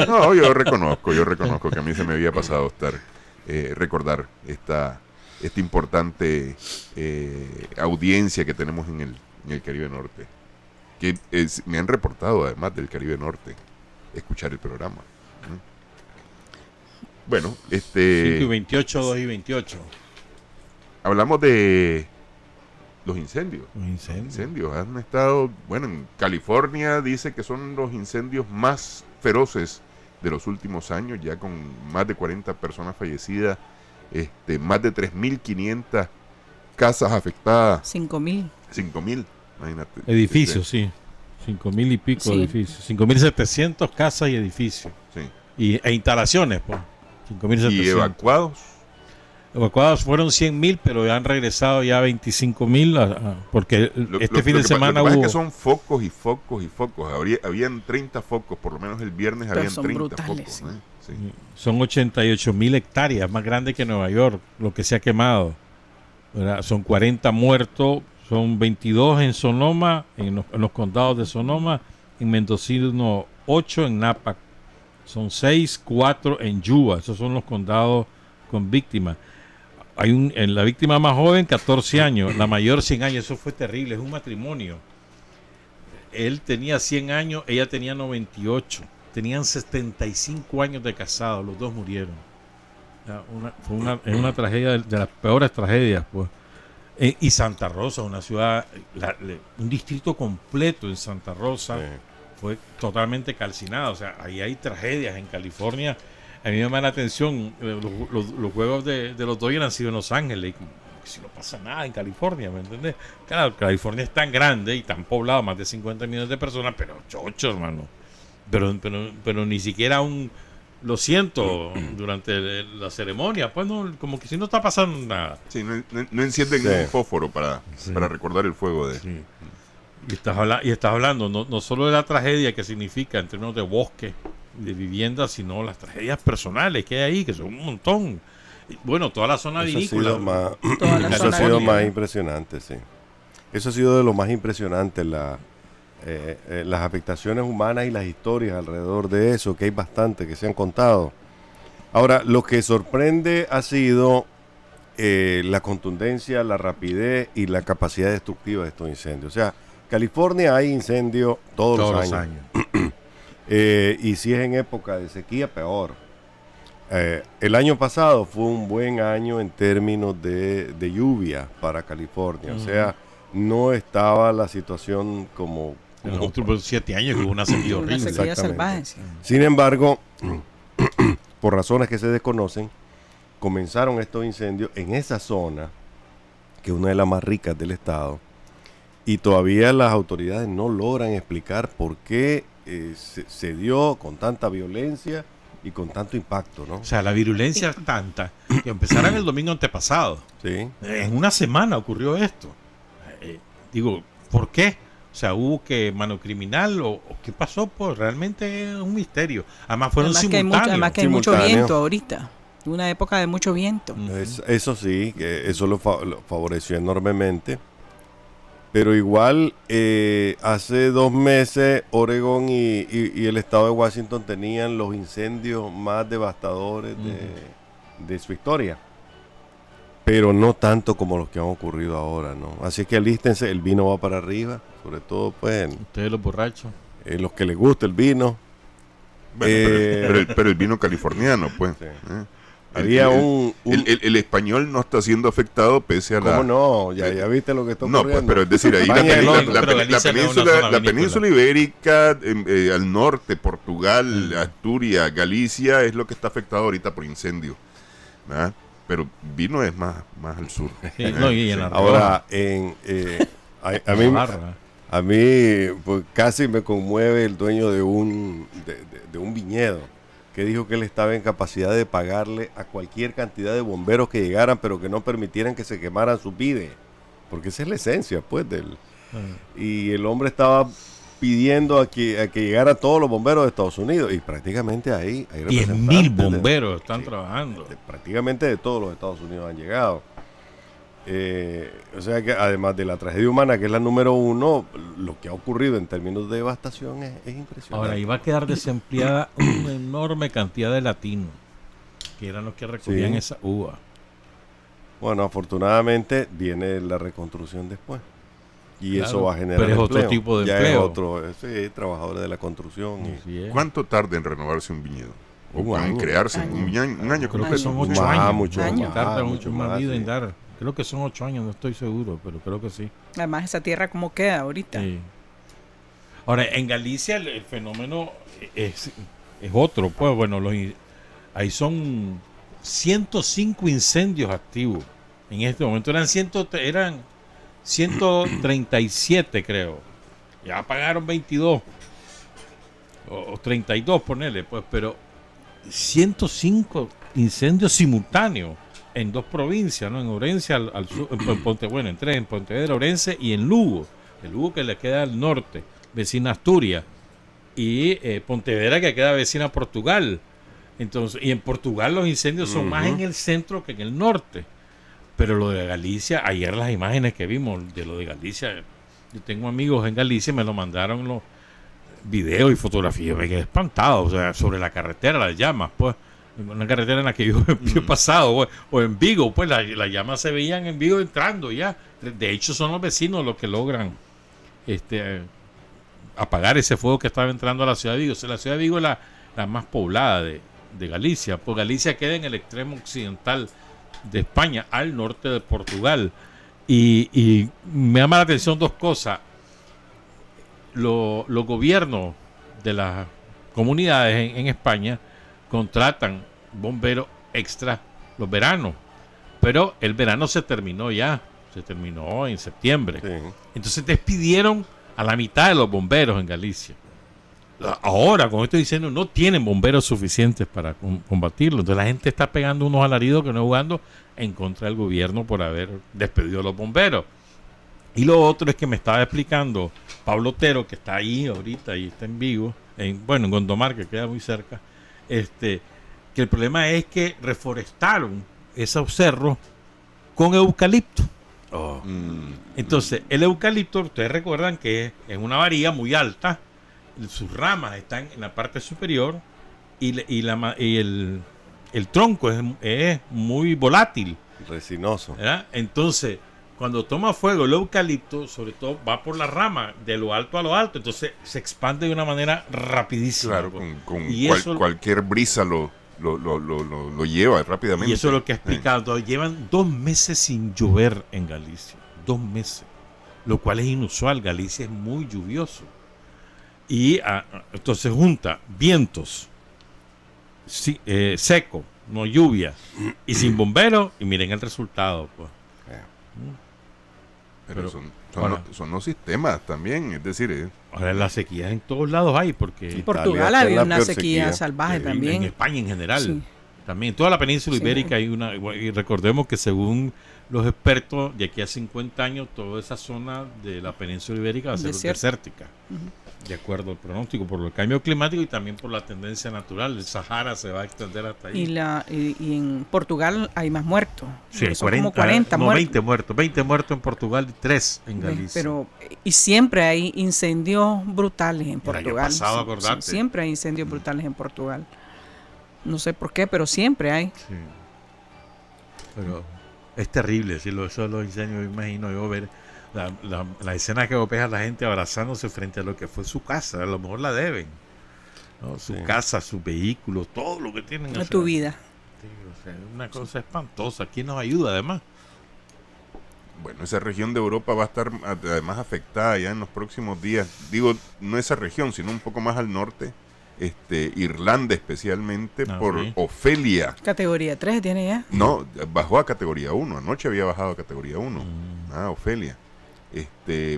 No, yo reconozco que a mí se me había pasado estar recordar esta importante audiencia que tenemos en el Caribe Norte, que me han reportado, además del Caribe Norte, escuchar el programa. Bueno, 5 y 28, 2 y 28. hablamos de los incendios. Los incendios. Incendios han estado, bueno, en California dice que son los incendios más feroces de los últimos años, ya con más de 40 personas fallecidas, más de 3.500 casas afectadas. 5.000. 5.000, imagínate. Edificios, sí. 5.000 y pico Sí. edificios. 5.700 casas y edificios. Sí. E instalaciones, pues. 5.700. Y evacuados. Evacuados fueron 100.000, pero ya han regresado ya 25.000, porque este fin de semana lo que pasa hubo... es que son focos y focos y focos. Habían 30 focos, por lo menos el viernes Pero habían son 30 brutales, focos. Sí. Son 88.000 hectáreas, más grande que Nueva York, lo que se ha quemado. ¿Verdad? Son 40 muertos, son 22 en Sonoma, en los condados de Sonoma, en Mendocino 8, en Napa son 6, 4 en Yuba. Esos son los condados con víctimas. En la víctima más joven, 14 años, la mayor 100 años. Eso fue terrible, es un matrimonio. Él tenía 100 años, ella tenía 98. Tenían 75 años de casados, los dos murieron. Es una tragedia de las peores tragedias, pues. Y Santa Rosa, una ciudad, un distrito completo en Santa Rosa, fue totalmente calcinado. O sea, ahí hay tragedias en California. A mí me llama la atención, los juegos de los Dodgers han sido en Los Ángeles, y como si no pasa nada en California, ¿me entiendes? Claro, California es tan grande y tan poblado, más de 50 millones de personas, pero chocho, hermano. Pero ni siquiera lo siento durante la ceremonia, pues no, como que si no está pasando nada. Sí, no encienden un fósforo para recordar el fuego de... Sí. Y estás hablando no solo de la tragedia que significa en términos de bosque, de vivienda, sino las tragedias personales que hay ahí, que son un montón. Y, bueno, toda la zona vinícola. Eso ha sido más impresionante, sí. Eso ha sido de lo más impresionante, las afectaciones humanas y las historias alrededor de eso, que hay bastante que se han contado. Ahora, lo que sorprende ha sido la contundencia, la rapidez y la capacidad destructiva de estos incendios. O sea, California hay incendios todos los años. Y si es en época de sequía, peor. El año pasado fue un buen año en términos de lluvia para California. O sea, no estaba la situación como en los últimos 7 años que hubo una sequía horrible. Una sequía salvaje. Sí. Sin embargo, por razones que se desconocen, comenzaron estos incendios en esa zona, que es una de las más ricas del estado, y todavía las autoridades no logran explicar por qué se dio con tanta violencia y con tanto impacto, ¿no? O sea, la virulencia es tanta que empezaron el domingo antepasado. Sí. En una semana ocurrió esto. Digo, ¿por qué? O sea, ¿hubo que mano criminal o qué pasó? Pues realmente es un misterio. Además fueron simultáneos. Además que hay mucho viento ahorita. Una época de mucho viento. Eso sí, que eso lo favoreció enormemente. Pero igual, hace 2 meses, Oregón y el estado de Washington tenían los incendios más devastadores de su historia. Pero no tanto como los que han ocurrido ahora, ¿no? Así que alístense, el vino va para arriba, sobre todo, pues... Ustedes los borrachos. Los que les gusta el vino. Bueno, pero el vino californiano, pues. Sí. Había el español no está siendo afectado pese a la... ¿Cómo no? Ya viste lo que está ocurriendo. No, pues, pero es decir, ahí la península ibérica, al norte, Portugal, Asturias, Galicia, es lo que está afectado ahorita por incendios, ¿verdad? Pero vino es más al sur. Sí, no, y en la ahora, a mí pues, casi me conmueve el dueño de un viñedo, que dijo que él estaba en capacidad de pagarle a cualquier cantidad de bomberos que llegaran, pero que no permitieran que se quemaran sus vides, porque esa es la esencia, pues, y el hombre estaba pidiendo a que llegaran todos los bomberos de Estados Unidos, y prácticamente ahí hay 10.000 bomberos están trabajando. Prácticamente de todos los Estados Unidos han llegado. O sea que además de la tragedia humana, que es la número 1, lo que ha ocurrido en términos de devastación es impresionante. Ahora, iba a quedar desempleada una enorme cantidad de latinos, que eran los que recogían esa uva. Bueno, afortunadamente viene la reconstrucción después. Y claro, eso va a generar pero es empleo. Otro tipo de ya empleo. Es otro, trabajadores de la construcción. ¿Cuánto tarda en renovarse un viñedo? o en crearse. Un año Creo que son completo. 8 años. mucho Años. Tarda mucho una más, vida sí. en dar. Creo que son 8 años, no estoy seguro, pero creo que sí. Además, esa tierra como queda ahorita. Sí. Ahora, en Galicia el fenómeno es otro. Pues bueno, ahí son 105 incendios activos. En este momento eran 137, creo. Ya apagaron 22 o 32, ponele, pues, pero 105 incendios simultáneos en 2 provincias, ¿no? En Orense, al sur, en 3, en Pontevedra, Orense y en Lugo. El Lugo que le queda al norte, vecina Asturias, y Pontevedra que queda vecina a Portugal. Entonces, y en Portugal los incendios son más en el centro que en el norte. Pero lo de Galicia, ayer las imágenes que vimos de lo de Galicia, yo tengo amigos en Galicia, me lo mandaron los videos y fotografías, me quedé espantado, o sea, sobre la carretera, las llamas, pues, una carretera en la que yo he pasado, pues, o en Vigo, pues las llamas se veían en Vigo entrando ya. De hecho, son los vecinos los que logran apagar ese fuego que estaba entrando a la ciudad de Vigo. O sea, la ciudad de Vigo es la más poblada de Galicia, pues Galicia queda en el extremo occidental de España, al norte de Portugal. Y me llama la atención 2 cosas. Los gobiernos de las comunidades en España contratan bomberos extra los veranos, pero el verano se terminó en septiembre. Sí. Entonces despidieron a la mitad de los bomberos en Galicia. Ahora, con esto diciendo, no tienen bomberos suficientes para combatirlo. Entonces la gente está pegando unos alaridos que no es jugando en contra del gobierno por haber despedido a los bomberos. Y lo otro es que me estaba explicando Pablo Otero, que está ahí ahorita y está en Vigo, en Gondomar, que queda muy cerca, que el problema es que reforestaron esos cerros con eucalipto. Entonces, el eucalipto, ustedes recuerdan que es una varilla muy alta, sus ramas están en la parte superior y el tronco es muy volátil, Resinoso. ¿verdad? Entonces, cuando toma fuego el eucalipto, sobre todo va por la rama de lo alto a lo alto, entonces se expande de una manera rapidísima. Claro, pues. con Y eso- cualquier brisa lo lleva rápidamente. Y eso es lo que ha explicado. Llevan 2 meses sin llover en Galicia. 2 meses. Lo cual es inusual. Galicia es muy lluvioso. Y entonces junta vientos seco, no lluvia, y sin bomberos, y miren el resultado. Pues. Pero ahora- son los sistemas también, es decir, Ahora las sequías en todos lados hay, porque Sí. Portugal Italia está en había la una peor sequía sequía. salvaje en también. España en general. Sí. También en toda la península Sí. ibérica hay una, y recordemos que según los expertos, de aquí a 50 años, toda esa zona de la península ibérica va a ser Desierto. desértica. De acuerdo al pronóstico, por el cambio climático y también por la tendencia natural. El Sahara se va a extender hasta ahí. Y en Portugal hay más muertos. Sí, Son como 40 no, muertos. 20 muertos. 20 muertos en Portugal y 3 en Galicia. Y siempre hay incendios brutales en año Portugal. pasado, Sí, acordate. sí, siempre hay incendios brutales en Portugal. No sé por qué, pero siempre hay. Sí. Pero es terrible, si eso los incendios, me imagino yo ver la escena que ves a la gente abrazándose frente a lo que fue su casa, a lo mejor la deben, ¿no? Su Sí. casa, sus vehículos, todo lo que tienen. De tu vida. Sí, o sea, es una cosa espantosa. ¿Quién nos ayuda además? bueno, esa región de Europa va a estar además afectada ya en los próximos días. Digo, no esa región, sino un poco más al norte, Irlanda especialmente, por sí. Ofelia. Categoría 3 tiene ya. No, bajó a categoría 1, anoche había bajado a categoría 1. Ofelia.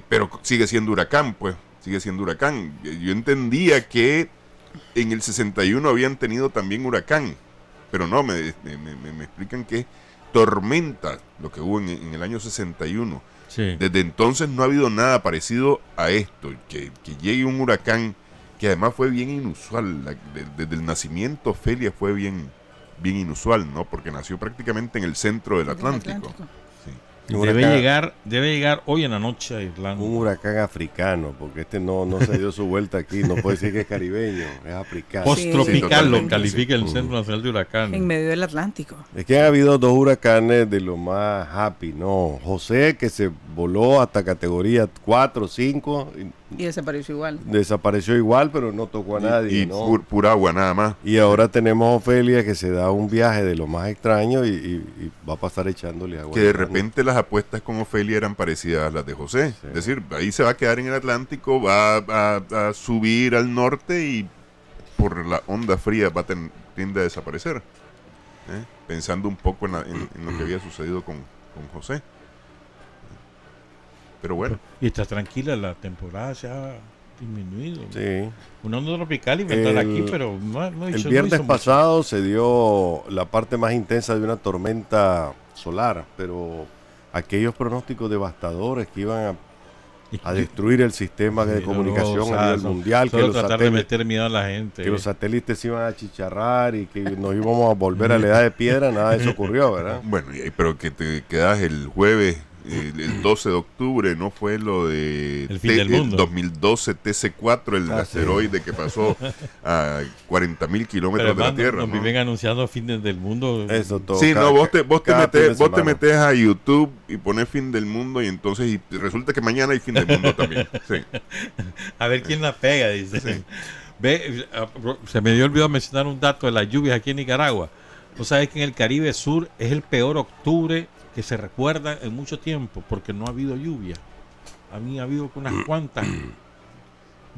Pero sigue siendo huracán, pues, sigue siendo huracán. Yo entendía que en el 61 habían tenido también huracán, pero no, me explican que es tormenta lo que hubo en el año 61. Sí. Desde entonces no ha habido nada parecido a esto, que llegue un huracán que además fue bien inusual. Desde el nacimiento Ofelia fue bien inusual, ¿no? Porque nació prácticamente en el centro del Atlántico. Sí. Un Debe huracán- llegar hoy en la noche a Irlanda. Un huracán africano, porque no se dio su vuelta aquí, no puede decir que es caribeño, es africano. Post-tropical Sí, lo totalmente, califica el sí. Centro Nacional de Huracanes. En medio del Atlántico. Es que ha habido 2 huracanes de lo más happy, ¿no? José, que se voló hasta categoría 4, 5. Y desapareció igual. Desapareció igual, pero no tocó a nadie. Y ¿no? pura agua nada más. Y ahora tenemos Ofelia que se da un viaje de lo más extraño y va a pasar echándole agua. Que de repente las apuestas con Ofelia eran parecidas a las de José. Sí. Es decir, ahí se va a quedar en el Atlántico, va a subir al norte y por la onda fría tiende a desaparecer. Pensando un poco en lo que había sucedido con José. Pero bueno. Y está tranquila, la temporada se ha disminuido. Sí. Una onda tropical inventada aquí, pero no El hizo, viernes no hizo pasado se dio la parte más intensa de una tormenta solar, pero aquellos pronósticos devastadores que iban a destruir el sistema de comunicación a nivel mundial, que solo los, tratar de meter miedo a la gente. que los satélites iban a chicharrar y que nos íbamos a volver a la edad de piedra, nada de eso ocurrió, ¿verdad? Bueno, pero que te quedas el jueves, el 12 de octubre, ¿no fue lo de El fin del mundo. 2012 TC4, el asteroide que pasó a 40.000 kilómetros de la hermano, Tierra? nos ¿no? viven anunciando fines del mundo. Eso todo. Sí, no, vos te cada metes a YouTube y pones fin del mundo y entonces y resulta que mañana hay fin del mundo también. Sí. A ver quién la pega, dice. Sí. Ve, se me dio olvidado mencionar un dato de las lluvias aquí en Nicaragua. Vos sabés que en el Caribe Sur es el peor octubre que se recuerda en mucho tiempo porque no ha habido lluvia. A mí ha habido unas cuantas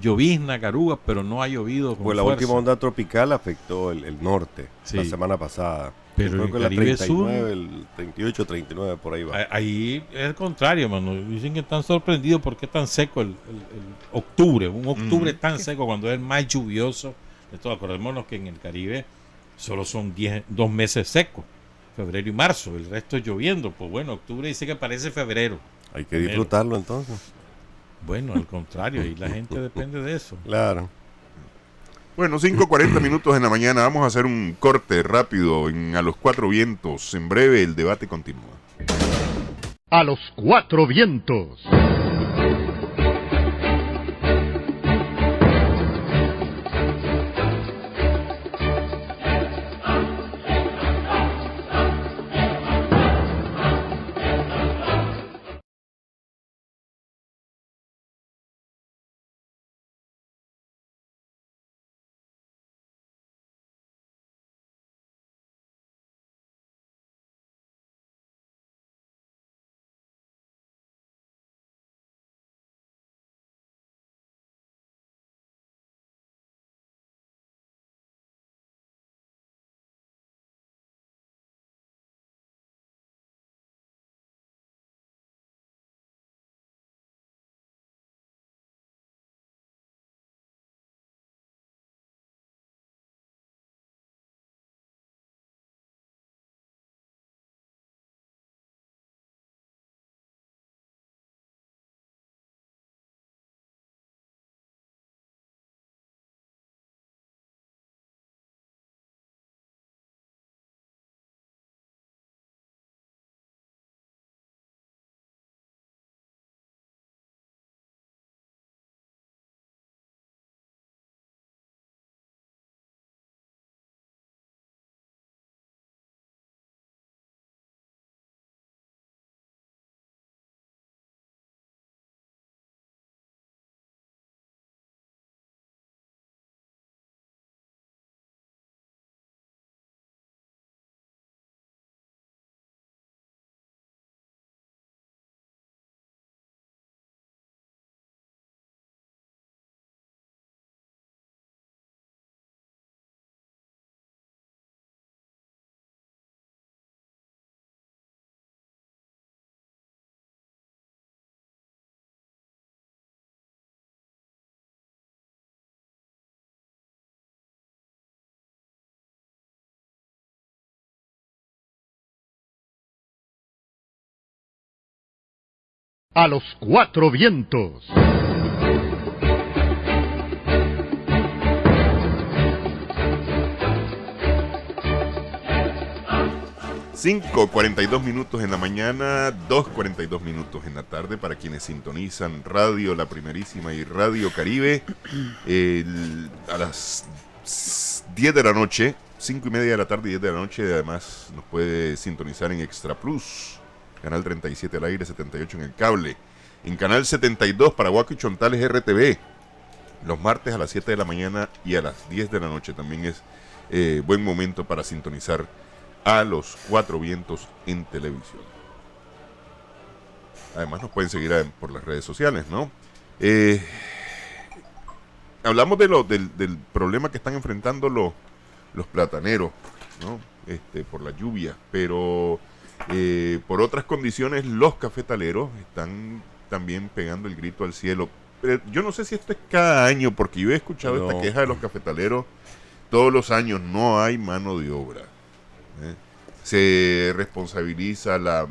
lloviznas, garugas, pero no ha llovido con Pues la fuerza. última onda tropical afectó el norte Sí. la semana pasada. Pero Creo el que la Caribe 39, el 38, 39, por ahí va. Ahí es el contrario, mano. Dicen que están sorprendidos porque es tan seco el octubre. Un octubre tan seco cuando es el más lluvioso de todo. Acordémonos que en el Caribe solo son 2 meses secos, febrero y marzo. El resto es lloviendo. Pues bueno, octubre dice que parece febrero. Hay que disfrutarlo entonces. Bueno, al contrario, y la gente depende de eso. Claro. Bueno, 5:40 minutos en la mañana. Vamos a hacer un corte rápido a los 4 vientos. En breve el debate continúa. A los 4 vientos. A los 4 vientos. Cinco 42 minutos en la mañana, 2:42 minutos en la tarde para quienes sintonizan Radio La Primerísima y Radio Caribe. A las 10 de la noche, 5:30 de la tarde, 10 de la noche, además nos puede sintonizar en Extra Plus Canal 37 al aire, 78 en el cable. En Canal 72 para Guaco y Chontales RTV. Los martes a las 7 de la mañana y a las 10 de la noche. También es buen momento para sintonizar a Los Cuatro Vientos en televisión. Además nos pueden seguir por las redes sociales, ¿no? Hablamos del problema que están enfrentando los plataneros, ¿no? Por la lluvia, pero por otras condiciones los cafetaleros están también pegando el grito al cielo. Pero yo no sé si esto es cada año, porque yo he escuchado esta queja de los cafetaleros todos los años: no hay mano de obra. Se responsabiliza la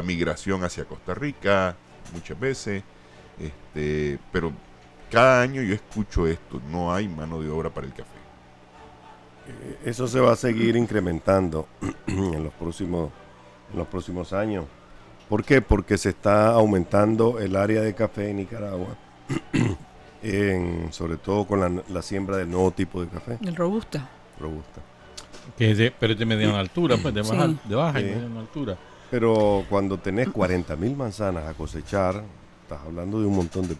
migración hacia Costa Rica muchas veces, pero cada año yo escucho esto: no hay mano de obra para el café. Eso se va a seguir incrementando en los próximos años. ¿Por qué? Porque se está aumentando el área de café en Nicaragua, sobre todo con la siembra del nuevo tipo de café. El robusta. Pero es de mediana altura, pues de baja y mediana altura. Pero cuando tenés 40.000 manzanas a cosechar, estás hablando de un montón de...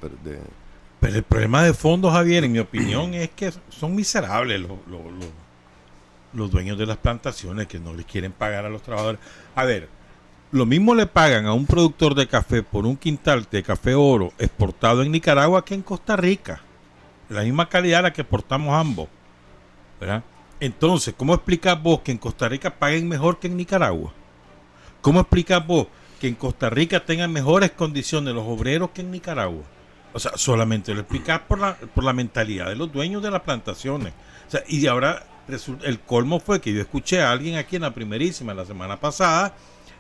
Pero el problema de fondo, Javier, en mi opinión, es que son miserables los dueños de las plantaciones, que no les quieren pagar a los trabajadores. A ver, lo mismo le pagan a un productor de café por un quintal de café oro exportado en Nicaragua que en Costa Rica. La misma calidad a la que exportamos ambos, ¿verdad? Entonces, ¿cómo explicas vos que en Costa Rica paguen mejor que en Nicaragua? ¿Cómo explicas vos que en Costa Rica tengan mejores condiciones los obreros que en Nicaragua? O sea, solamente lo explicas por la mentalidad de los dueños de las plantaciones. O sea, y ahora el colmo fue que yo escuché a alguien aquí en la primerísima, la semana pasada,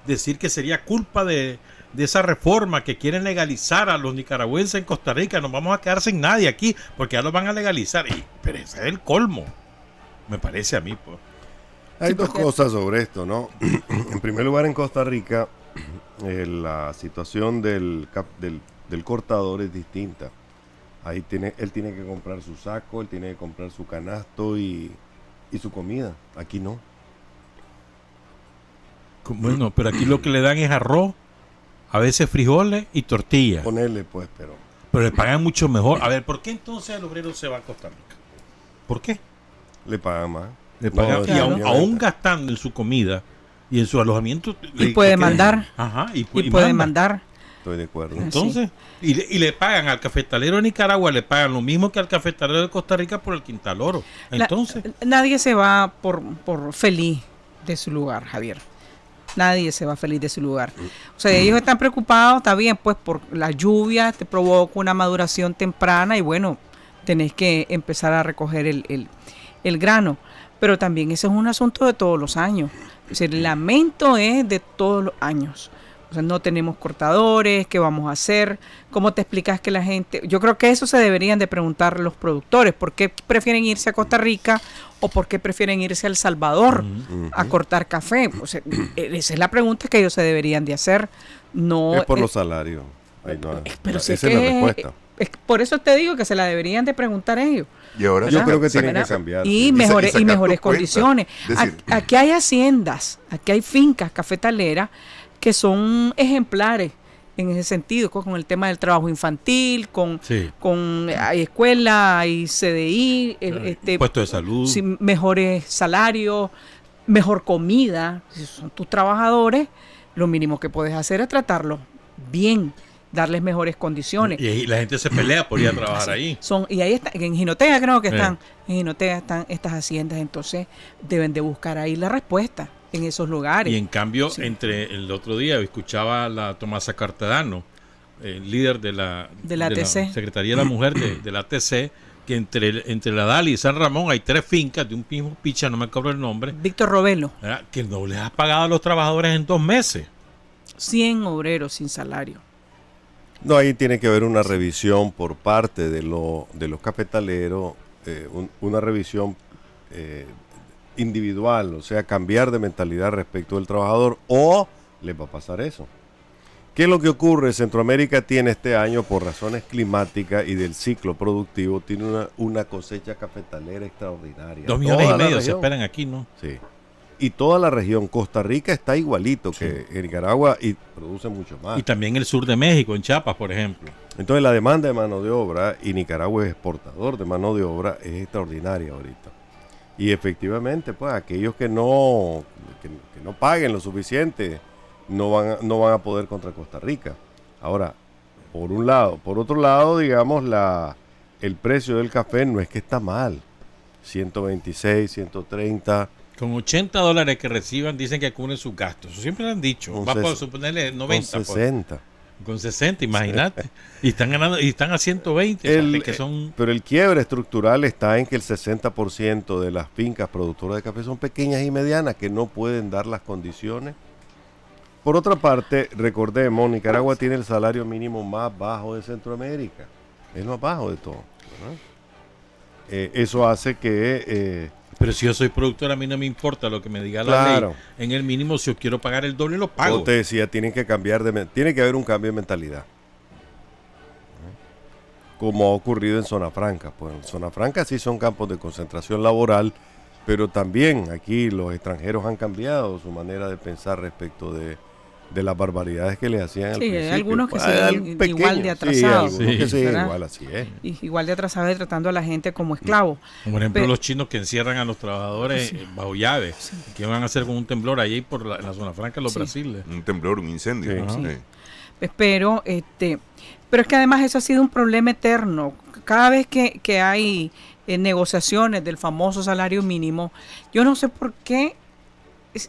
decir que sería culpa de esa reforma que quieren legalizar a los nicaragüenses en Costa Rica. Nos vamos a quedar sin nadie aquí porque ya los van a legalizar. Pero ese es el colmo, me parece a mí, pues. Hay dos cosas sobre esto, ¿no? En primer lugar, en Costa Rica, la situación del cortador es distinta. Ahí él tiene que comprar su saco, él tiene que comprar su canasto y su comida. Aquí no. Bueno, pero aquí lo que le dan es arroz, a veces frijoles y tortillas. Ponerle, pues, pero le pagan mucho mejor. A ver, ¿por qué entonces el obrero se va a Costa Rica? ¿Por qué? Le pagan más. Le pagan, No, y claro. aún gastando en su comida y en su alojamiento. Y puede mandar. Ajá, y puede mandar. Estoy de acuerdo. Entonces, y le pagan al cafetalero de Nicaragua, le pagan lo mismo que al cafetalero de Costa Rica por el quintal oro. Entonces, nadie se va por feliz de su lugar, Javier. Nadie se va feliz de su lugar. O sea, ellos están preocupados, está bien, pues por la lluvia te provoca una maduración temprana y bueno, tenés que empezar a recoger el grano. Pero también ese es un asunto de todos los años. Es decir, el lamento es de todos los años. O sea, no tenemos cortadores, ¿qué vamos a hacer? ¿Cómo te explicas que la gente...? Yo creo que eso se deberían de preguntar los productores. ¿Por qué prefieren irse a Costa Rica o por qué prefieren irse a El Salvador a cortar café? O sea, esa es la pregunta que ellos se deberían de hacer. No es por los salarios. Pero esa es la respuesta. Por eso te digo que se la deberían de preguntar ellos. Y ahora yo creo que tienen que cambiar. Y mejores condiciones. Aquí hay haciendas, aquí hay fincas cafetaleras que son ejemplares en ese sentido, con el tema del trabajo infantil, hay escuela, hay CDI, puestos de salud, mejores salarios, mejor comida. Si son tus trabajadores, lo mínimo que puedes hacer es tratarlos bien, darles mejores condiciones. Y la gente se pelea por ir a trabajar ahí. Y ahí está, en Jinotega creo que están, en Jinotega están estas haciendas, entonces deben de buscar ahí la respuesta en esos lugares. Y en cambio, entre el otro día escuchaba a la Tomasa Cartedano, líder de la ATC. Secretaría de la Mujer de la ATC, que entre la Dali y San Ramón hay 3 fincas de un mismo picha, no me acuerdo el nombre. Víctor Robelo. Que no les ha pagado a los trabajadores en 2 meses. 100 obreros sin salario. No, ahí tiene que haber una revisión por parte de los cafetaleros, una revisión individual, o sea, cambiar de mentalidad respecto del trabajador, o les va a pasar eso. ¿Qué es lo que ocurre? Centroamérica tiene este año, por razones climáticas y del ciclo productivo, tiene una cosecha cafetalera extraordinaria. 2,5 millones se esperan aquí, ¿no? Sí. y toda la región. Costa Rica está igualito que Nicaragua y produce mucho más. Y también el sur de México, en Chiapas, por ejemplo. Entonces la demanda de mano de obra, y Nicaragua es exportador de mano de obra, es extraordinaria ahorita. Y efectivamente, pues aquellos que no paguen lo suficiente no van a poder contra Costa Rica. Ahora, por un lado. Por otro lado, digamos, el precio del café no es que está mal. 126, 130. Con $80 que reciban, dicen que cubren sus gastos. Eso siempre lo han dicho. Con Va ses- por suponerle 90. Con 60. Con 60, imagínate. Y están ganando, y están a 120. Que son... Pero el quiebre estructural está en que el 60% de las fincas productoras de café son pequeñas y medianas que no pueden dar las condiciones. Por otra parte, recordemos, Nicaragua tiene el salario mínimo más bajo de Centroamérica. Es más bajo de todo, ¿verdad? Eso hace que... Pero si yo soy productor, a mí no me importa lo que me diga la Claro. ley. En el mínimo, si yo quiero pagar el doble, lo pago. Como te decía, tiene que haber un cambio de mentalidad. Como ha ocurrido en Zona Franca. Pues en Zona Franca sí son campos de concentración laboral, pero también aquí los extranjeros han cambiado su manera de pensar respecto de las barbaridades que le hacían al Sí, hay principio. algunos que Pues, siguen pequeños, igual de sí, atrasados. algunos que Sí. siguen ¿Verdad? igual, así es. Y igual de atrasados y tratando a la gente como esclavos. Como por ejemplo Pe- los chinos que encierran a los trabajadores bajo llave. ¿Qué van a hacer con un temblor allí en la zona franca de los Sí. Brasiles? Un temblor, un incendio. Sí. ¿no? Ajá. Sí. Pero es que además eso ha sido un problema eterno. Cada vez que hay negociaciones del famoso salario mínimo, yo no sé por qué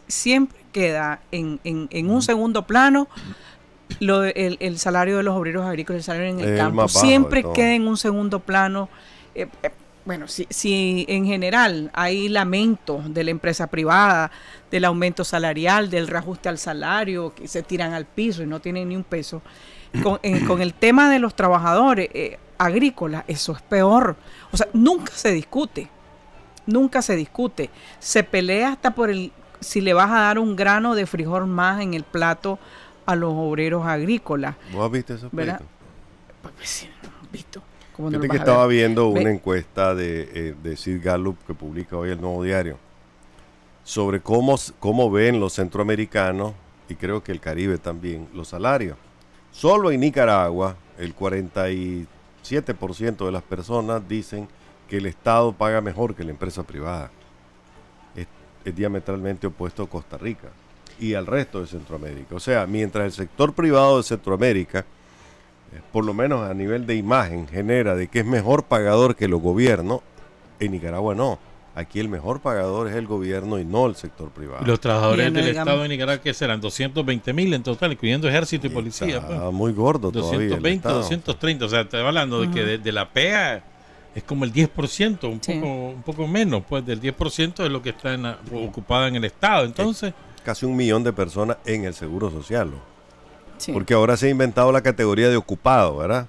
siempre queda en un segundo plano el salario de los obreros agrícolas, el salario en el El campo. más bajo Siempre de todo. queda en un segundo plano. Bueno, si en general hay lamento de la empresa privada, del aumento salarial, del reajuste al salario, que se tiran al piso y no tienen ni un peso, con el tema de los trabajadores agrícolas, eso es peor. O sea, nunca se discute. Se pelea hasta por si le vas a dar un grano de frijol más en el plato a los obreros agrícolas. ¿Vos has visto esos ¿Verdad? pleitos? Pues sí, ¿visto? ¿Cómo no Fíjate lo que vas a estaba ver? viendo una Ve- encuesta de Sid Gallup que publica hoy el Nuevo Diario sobre cómo ven los centroamericanos y creo que el Caribe también los salarios. Solo en Nicaragua el 47% de las personas dicen que el Estado paga mejor que la empresa privada. Es diametralmente opuesto a Costa Rica y al resto de Centroamérica. O sea, mientras el sector privado de Centroamérica, por lo menos a nivel de imagen, genera de que es mejor pagador que los gobiernos, en Nicaragua no. Aquí el mejor pagador es el gobierno y no el sector privado. Y los trabajadores Bien, del digamos. Estado de Nicaragua, que serán 220,000 en total, incluyendo ejército y policía. Está pues. muy gordo todavía el 220, Estado. 230. O sea, estoy hablando de que de la PEA es como el 10%, Sí. un poco menos, pues del 10% de lo que está ocupada en el Estado. Entonces, Casi 1 millón de personas en el Seguro Social, ¿no? Sí. Porque ahora se ha inventado la categoría de ocupado, ¿verdad?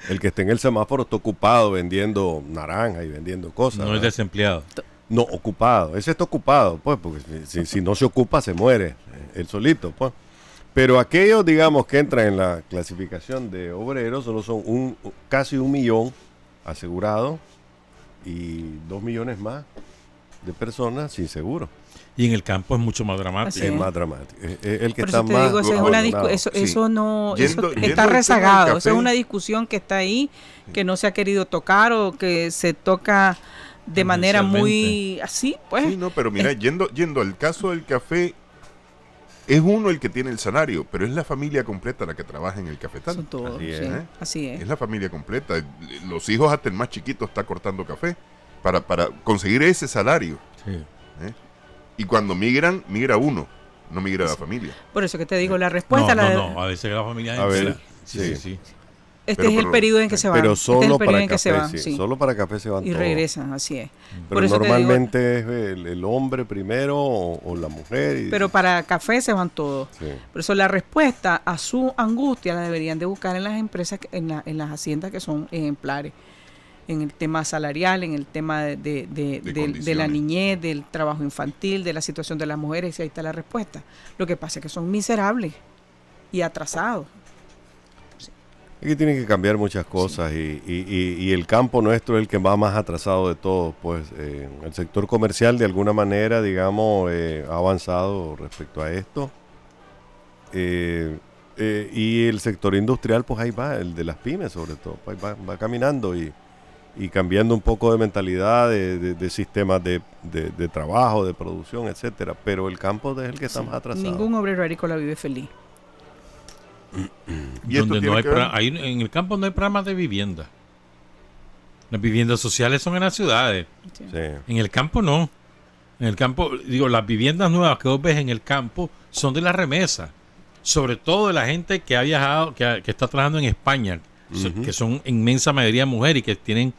El que esté en el semáforo está ocupado vendiendo naranja y vendiendo cosas. no es ¿verdad? desempleado. No, ocupado. Ese está ocupado, pues, porque si no se ocupa, se muere él solito, pues. Pero aquellos, digamos, que entran en la clasificación de obreros, solo son casi 1 millón asegurados y 2 millones más de personas sin seguro. Y en el campo es mucho más dramático. Así Es es. más dramático. Es el que Por está eso te más digo, esa es una abandonado. eso, Sí. eso no eso Yendo al está tema del rezagado. Esa café. es una discusión que está ahí, que no se ha querido tocar o que se toca de manera muy así, pues. Sí, no, pero mira, yendo al caso del café, es uno el que tiene el salario, pero es la familia completa la que trabaja en el cafetal. Son todos, Así es, sí, ¿eh? así es. Es la familia completa. Los hijos, hasta el más chiquito, está cortando café para conseguir ese salario. Sí. ¿eh? Y cuando migra uno, no migra la familia. Por eso que te digo, la respuesta No, a veces la familia A ver, entera. Sí. este pero- es el periodo en que se van. Pero Este es solo el periodo para en que se café, van, sí. sí. Solo para café se van Y todos. regresan, así es. Pero Por eso te digo, normalmente es el hombre primero o la mujer. pero para café se van todos. Sí. Por eso la respuesta a su angustia la deberían de buscar en las empresas, en las haciendas que son ejemplares, en el tema salarial, en el tema de la condiciones. niñez, del trabajo infantil, de la situación de las mujeres, y ahí está la respuesta. Lo que pasa es que son miserables y atrasados. Aquí tienen que cambiar muchas cosas y el campo nuestro es el que va más atrasado de todos. Pues el sector comercial de alguna manera, digamos, ha avanzado respecto a esto. Y el sector industrial, pues ahí va, el de las pymes sobre todo, pues va caminando y cambiando un poco de mentalidad, de sistemas de trabajo, de producción, etcétera. Pero el campo es el que está más atrasado. Ningún obrero agrícola vive feliz. ¿Y esto Donde no tiene hay que ver? en el campo no hay programas de vivienda. Las viviendas sociales son en las ciudades. Sí. Sí. En el campo no. En el campo, digo, las viviendas nuevas que vos ves en el campo son de la remesa. Sobre todo de la gente que ha viajado, que está trabajando en España, que son inmensa mayoría mujeres y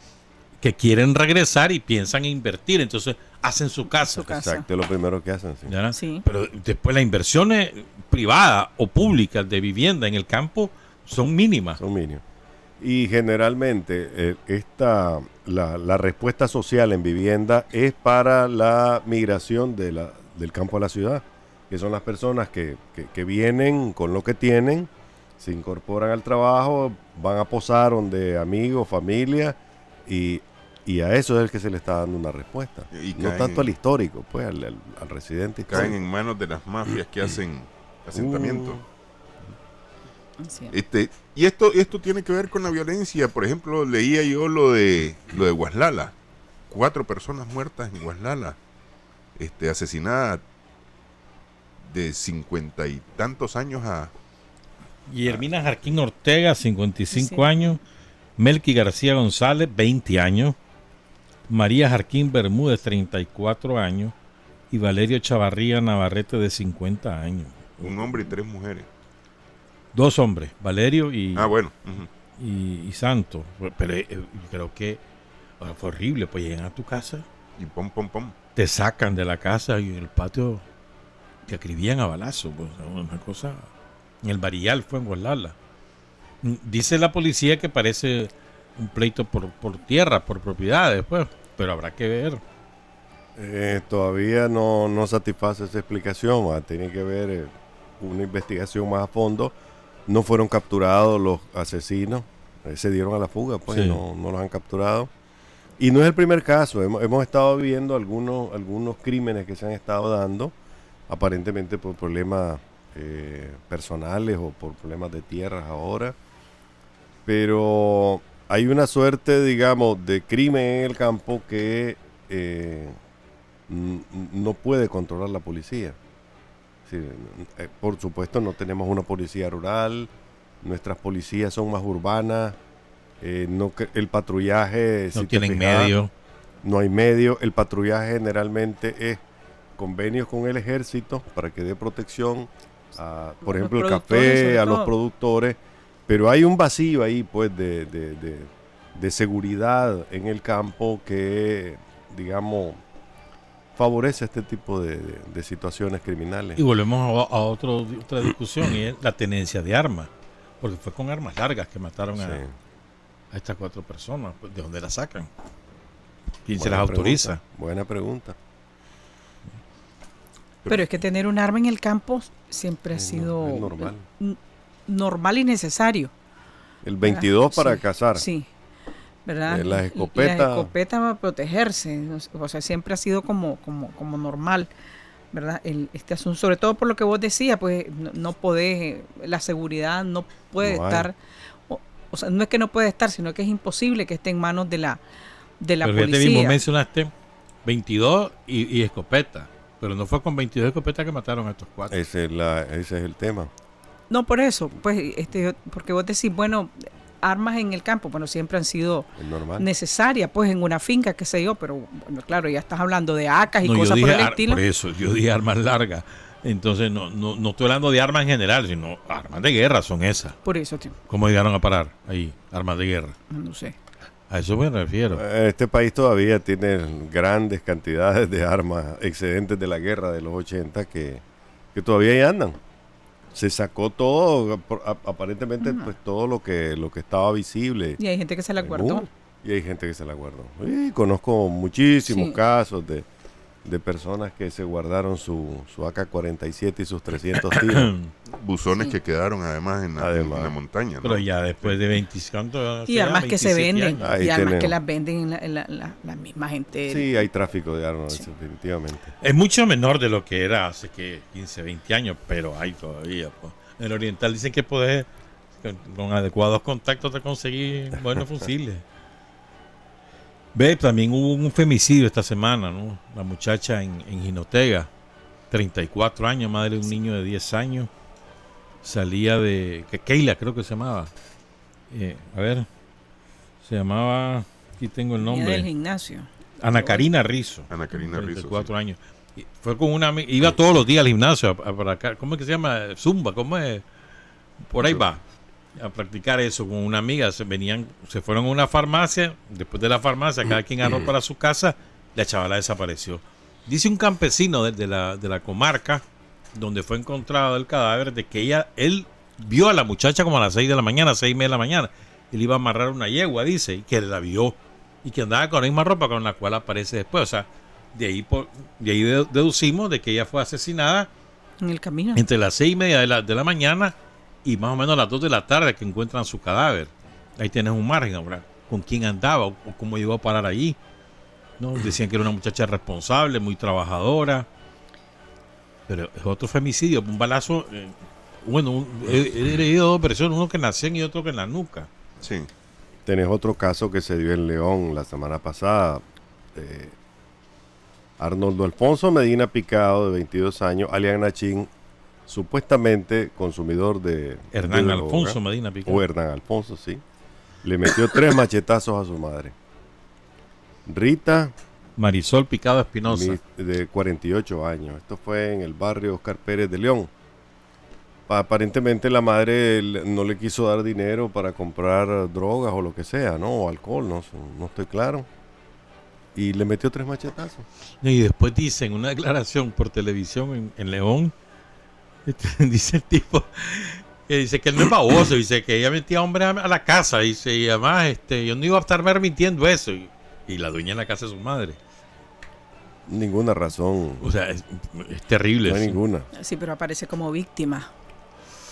que quieren regresar y piensan invertir. Entonces hacen su casa. Su casa. Exacto, es lo primero que hacen. Sí. ¿Ya? Sí. Pero después las inversiones privadas o públicas de vivienda en el campo son mínimas. Son mínimos. Y generalmente la respuesta social en vivienda es para la migración del campo a la ciudad, que son las personas que vienen con lo que tienen, se incorporan al trabajo, van a posar donde amigos, familia, y a eso es el que se le está dando una respuesta. Y No caen- tanto al histórico, pues al residente Caen histórico. en manos de las mafias que hacen asentamientos. Sí. Y esto tiene que ver con la violencia. Por ejemplo, leía yo lo de Guaslala. 4 personas muertas en Guaslala, asesinadas de 50 y tantos años a... Guillermina Jarquín Ortega, 55 Sí. años. Melqui García González, 20 años. María Jarquín Bermúdez, 34 años. Y Valerio Chavarría Navarrete, de 50 años. un hombre y 3 mujeres. 2 hombres, Valerio y, Bueno. Ujú. y Santo. Pero creo que fue horrible, pues llegan a tu casa, Y pom, pom, pom. te sacan de la casa y en el patio te acribían a balazo, pues, una cosa. En el Barillal fue en Guaslala. Dice la policía que parece un pleito por tierra, por propiedades, pues, pero habrá que ver. Todavía no satisface esa explicación. Tiene que ver una investigación más a fondo. No fueron capturados los asesinos, se dieron a la fuga, pues Sí. no los han capturado. Y no es el primer caso. Hemos estado viendo algunos crímenes que se han estado dando, aparentemente por problemas personales o por problemas de tierras ahora. Pero hay una suerte, digamos, de crimen en el campo que no puede controlar la policía. Sí, por supuesto no tenemos una policía rural, nuestras policías son más urbanas, el patrullaje... No si te tienen fijas, medio. no hay medio, el patrullaje generalmente es convenios con el ejército para que dé protección a, por A ejemplo, los el productores, café, sobre a los todo. productores, pero hay un vacío ahí pues de seguridad en el campo que, digamos, favorece este tipo de situaciones criminales. Y volvemos a otra discusión, y es la tenencia de armas. Porque fue con armas largas que mataron Sí. a estas 4 personas. Pues, ¿de dónde las sacan? ¿Quién se Buena las autoriza? pregunta, buena pregunta. Pero es que tener un arma en el campo siempre ha sido es normal. normal y necesario. El 22 para Sí, cazar. Sí, ¿verdad? Las Y escopetas- las escopetas para protegerse, ¿no? O sea, siempre ha sido como normal, ¿verdad? Este asunto, sobre todo por lo que vos decías, pues no podés, la seguridad no puede No hay. estar, o sea, no es que no puede estar, sino que es imposible que esté en manos de la Pero fíjate, policía. mismo mencionaste 22 y escopeta. Pero no fue con 22 escopetas que mataron a estos 4. Ese es el tema. No, por eso, pues, porque vos decís, bueno, armas en el campo, bueno, siempre han sido Es normal. necesarias, pues, en una finca, qué sé yo, pero, bueno, claro, ya estás hablando de ACAs y No, yo cosas dije por el estilo. por eso, yo dije armas largas. Entonces no estoy hablando de armas en general, sino armas de guerra son esas. Por eso, tío, ¿Cómo llegaron a parar ahí? Armas de guerra. no sé. A eso me refiero. Este país todavía tiene grandes cantidades de armas excedentes de la guerra de los 80 que todavía ahí andan. Se sacó todo, aparentemente pues todo lo que estaba visible. Y hay gente que se la guardó. Y hay gente que se la guardó. Y conozco muchísimos Sí. casos de personas que se guardaron su AK-47 y sus 300 tiros. Buzones Sí. que quedaron además en la montaña, ¿no? Pero ya después de 20 ¿cuánto? Y además que se 27 venden, años. Ahí y además que tenemos. las venden la misma gente. Sí, hay tráfico de armas, definitivamente. Es mucho menor de lo que era hace que 15, 20 años, pero hay todavía. Pues. En el Oriental dicen que puedes, con adecuados contactos, te conseguir buenos fusiles. Ve, también hubo un femicidio esta semana, ¿no? La muchacha en Jinotega, 34 años, madre de un niño de 10 años. Salía de... Keila creo que se llamaba. A ver, se llamaba... Aquí tengo el Venía del nombre. gimnasio. Ana Karina Rizzo. Ana Karina Rizzo, 34 años. Y fue con una amiga, iba todos los días al gimnasio para acá. ¿Cómo es que se llama? Zumba, ¿cómo es? Por ahí va. A practicar eso con una amiga. Se fueron a una farmacia. Después de la farmacia, cada quien agarró para su casa. La chavala desapareció. Dice un campesino de la comarca donde fue encontrado el cadáver de que él vio a la muchacha como a las 6 de la mañana, 6:30 de la mañana. Él iba a amarrar una yegua, dice, y que la vio. Y que andaba con la misma ropa con la cual aparece después. O sea, de ahí deducimos de que ella fue asesinada En el camino. entre las 6:30 de la mañana y más o menos a las 2 de la tarde que encuentran su cadáver. Ahí tienes un margen ahora. ¿Con quién andaba o cómo llegó a parar allí? ¿No? Decían que era una muchacha responsable, muy trabajadora. Pero es otro femicidio, un balazo. He herido dos personas, uno que nació y otro que en la nuca. Sí. Tenés otro caso que se dio en León la semana pasada. Arnoldo Alfonso Medina Picado, de 22 años, alias Nachín, supuestamente consumidor de Hernán de droga, Alfonso Medina Picado. o Hernán Alfonso, sí, le metió 3 machetazos a su madre. Rita, Marisol Picado Espinosa. de 48 años. Esto fue en el barrio Oscar Pérez de León. Aparentemente la madre no le quiso dar dinero para comprar drogas o lo que sea, ¿no? O alcohol, no estoy claro. Y le metió 3 machetazos. Y después dice en una declaración por televisión en León, dice el tipo que dice que él no es baboso, dice que ella metía hombres a la casa, dice, y además yo no iba a estar permitiendo eso. Y la dueña de la casa es su madre. Ninguna razón. O sea, es terrible. No hay eso. ninguna. Sí, pero aparece como víctima.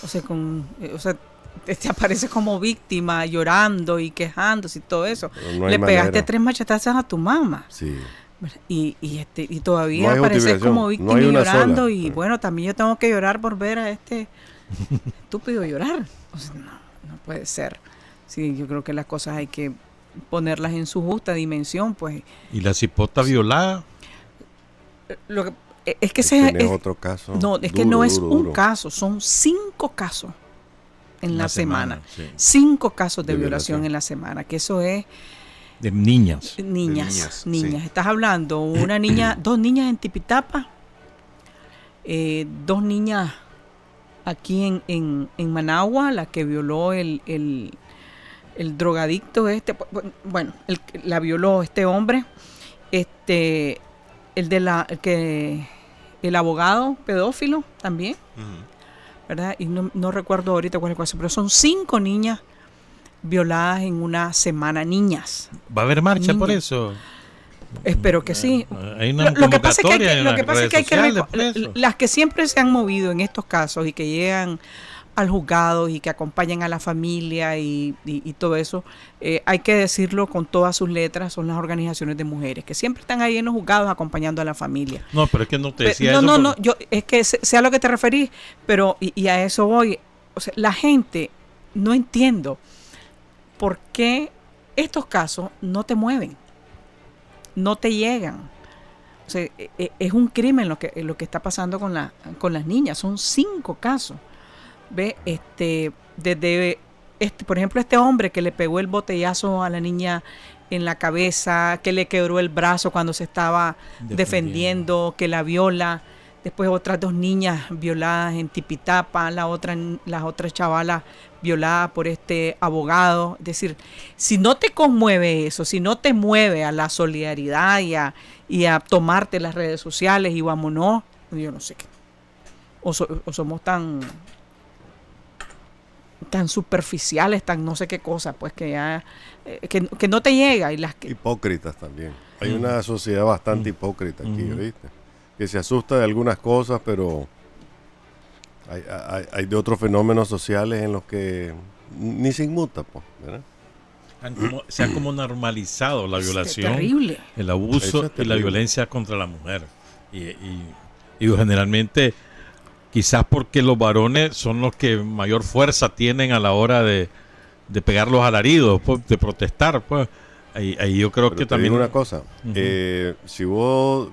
O sea, te aparece como víctima llorando y quejándose y todo eso. Pero no hay Le pegaste manera. 3 machetazos a tu mamá. Sí. Y todavía No hay aparece justificación, como no víctima hay y una llorando. sola. Y bueno, también yo tengo que llorar por ver a este estúpido llorar. O sea, no puede ser. Sí, yo creo que las cosas hay que ponerlas en su justa dimensión, pues. Y la cipota violada. Lo que, es que Tenés otro caso. no, es que duro, no es duro, un duro. caso, son 5 casos en la semana. Sí. 5 casos de De violación violación. en la semana, que eso es De niñas. niñas. niñas, sí. Estás hablando, una niña, 2 niñas en Tipitapa, 2 niñas aquí en Managua, la que violó el drogadicto la violó este hombre, el abogado pedófilo también, ¿verdad? Y no recuerdo ahorita cuál es el caso, pero son 5 niñas violadas en una semana, niñas. ¿Va a haber marcha por Niñas. eso? Espero que sí. Hay una Lo que pasa es que hay convocatoria en lo las que pasa es que hay redes que sociales reco- por eso. las que siempre se han movido en estos casos y que llegan al juzgado y que acompañan a la familia y todo eso, hay que decirlo con todas sus letras, son las organizaciones de mujeres que siempre están ahí en los juzgados acompañando a la familia. No, pero es que no te decía No, eso. no, yo es que sea a lo que te referís, pero y a eso voy. O sea, la gente no entiendo por qué estos casos no te mueven, no te llegan. O sea, es un crimen lo que está pasando con las niñas. Son 5 casos. Ve, desde por ejemplo, este hombre que le pegó el botellazo a la niña en la cabeza, que le quebró el brazo cuando se estaba defendiendo, que la viola. Después otras 2 niñas violadas en Tipitapa, las otras chavalas violadas por este abogado. Es decir, si no te conmueve eso, si no te mueve a la solidaridad y a tomarte las redes sociales y vámonos, yo no sé qué. O somos tan superficiales, tan no sé qué cosa, pues que ya que no te llega. Y las que Hipócritas también. Hay una sociedad bastante hipócrita aquí, ¿viste? Que se asusta de algunas cosas, pero hay de otros fenómenos sociales en los que ni se inmuta, pues, ¿verdad? Se ha como normalizado la violación, terrible. el abuso y la violencia contra la mujer. Y generalmente, quizás porque los varones son los que mayor fuerza tienen a la hora de pegar los alaridos, pues, de protestar, pues. Ahí yo creo Pero que te también... digo una cosa, si vos,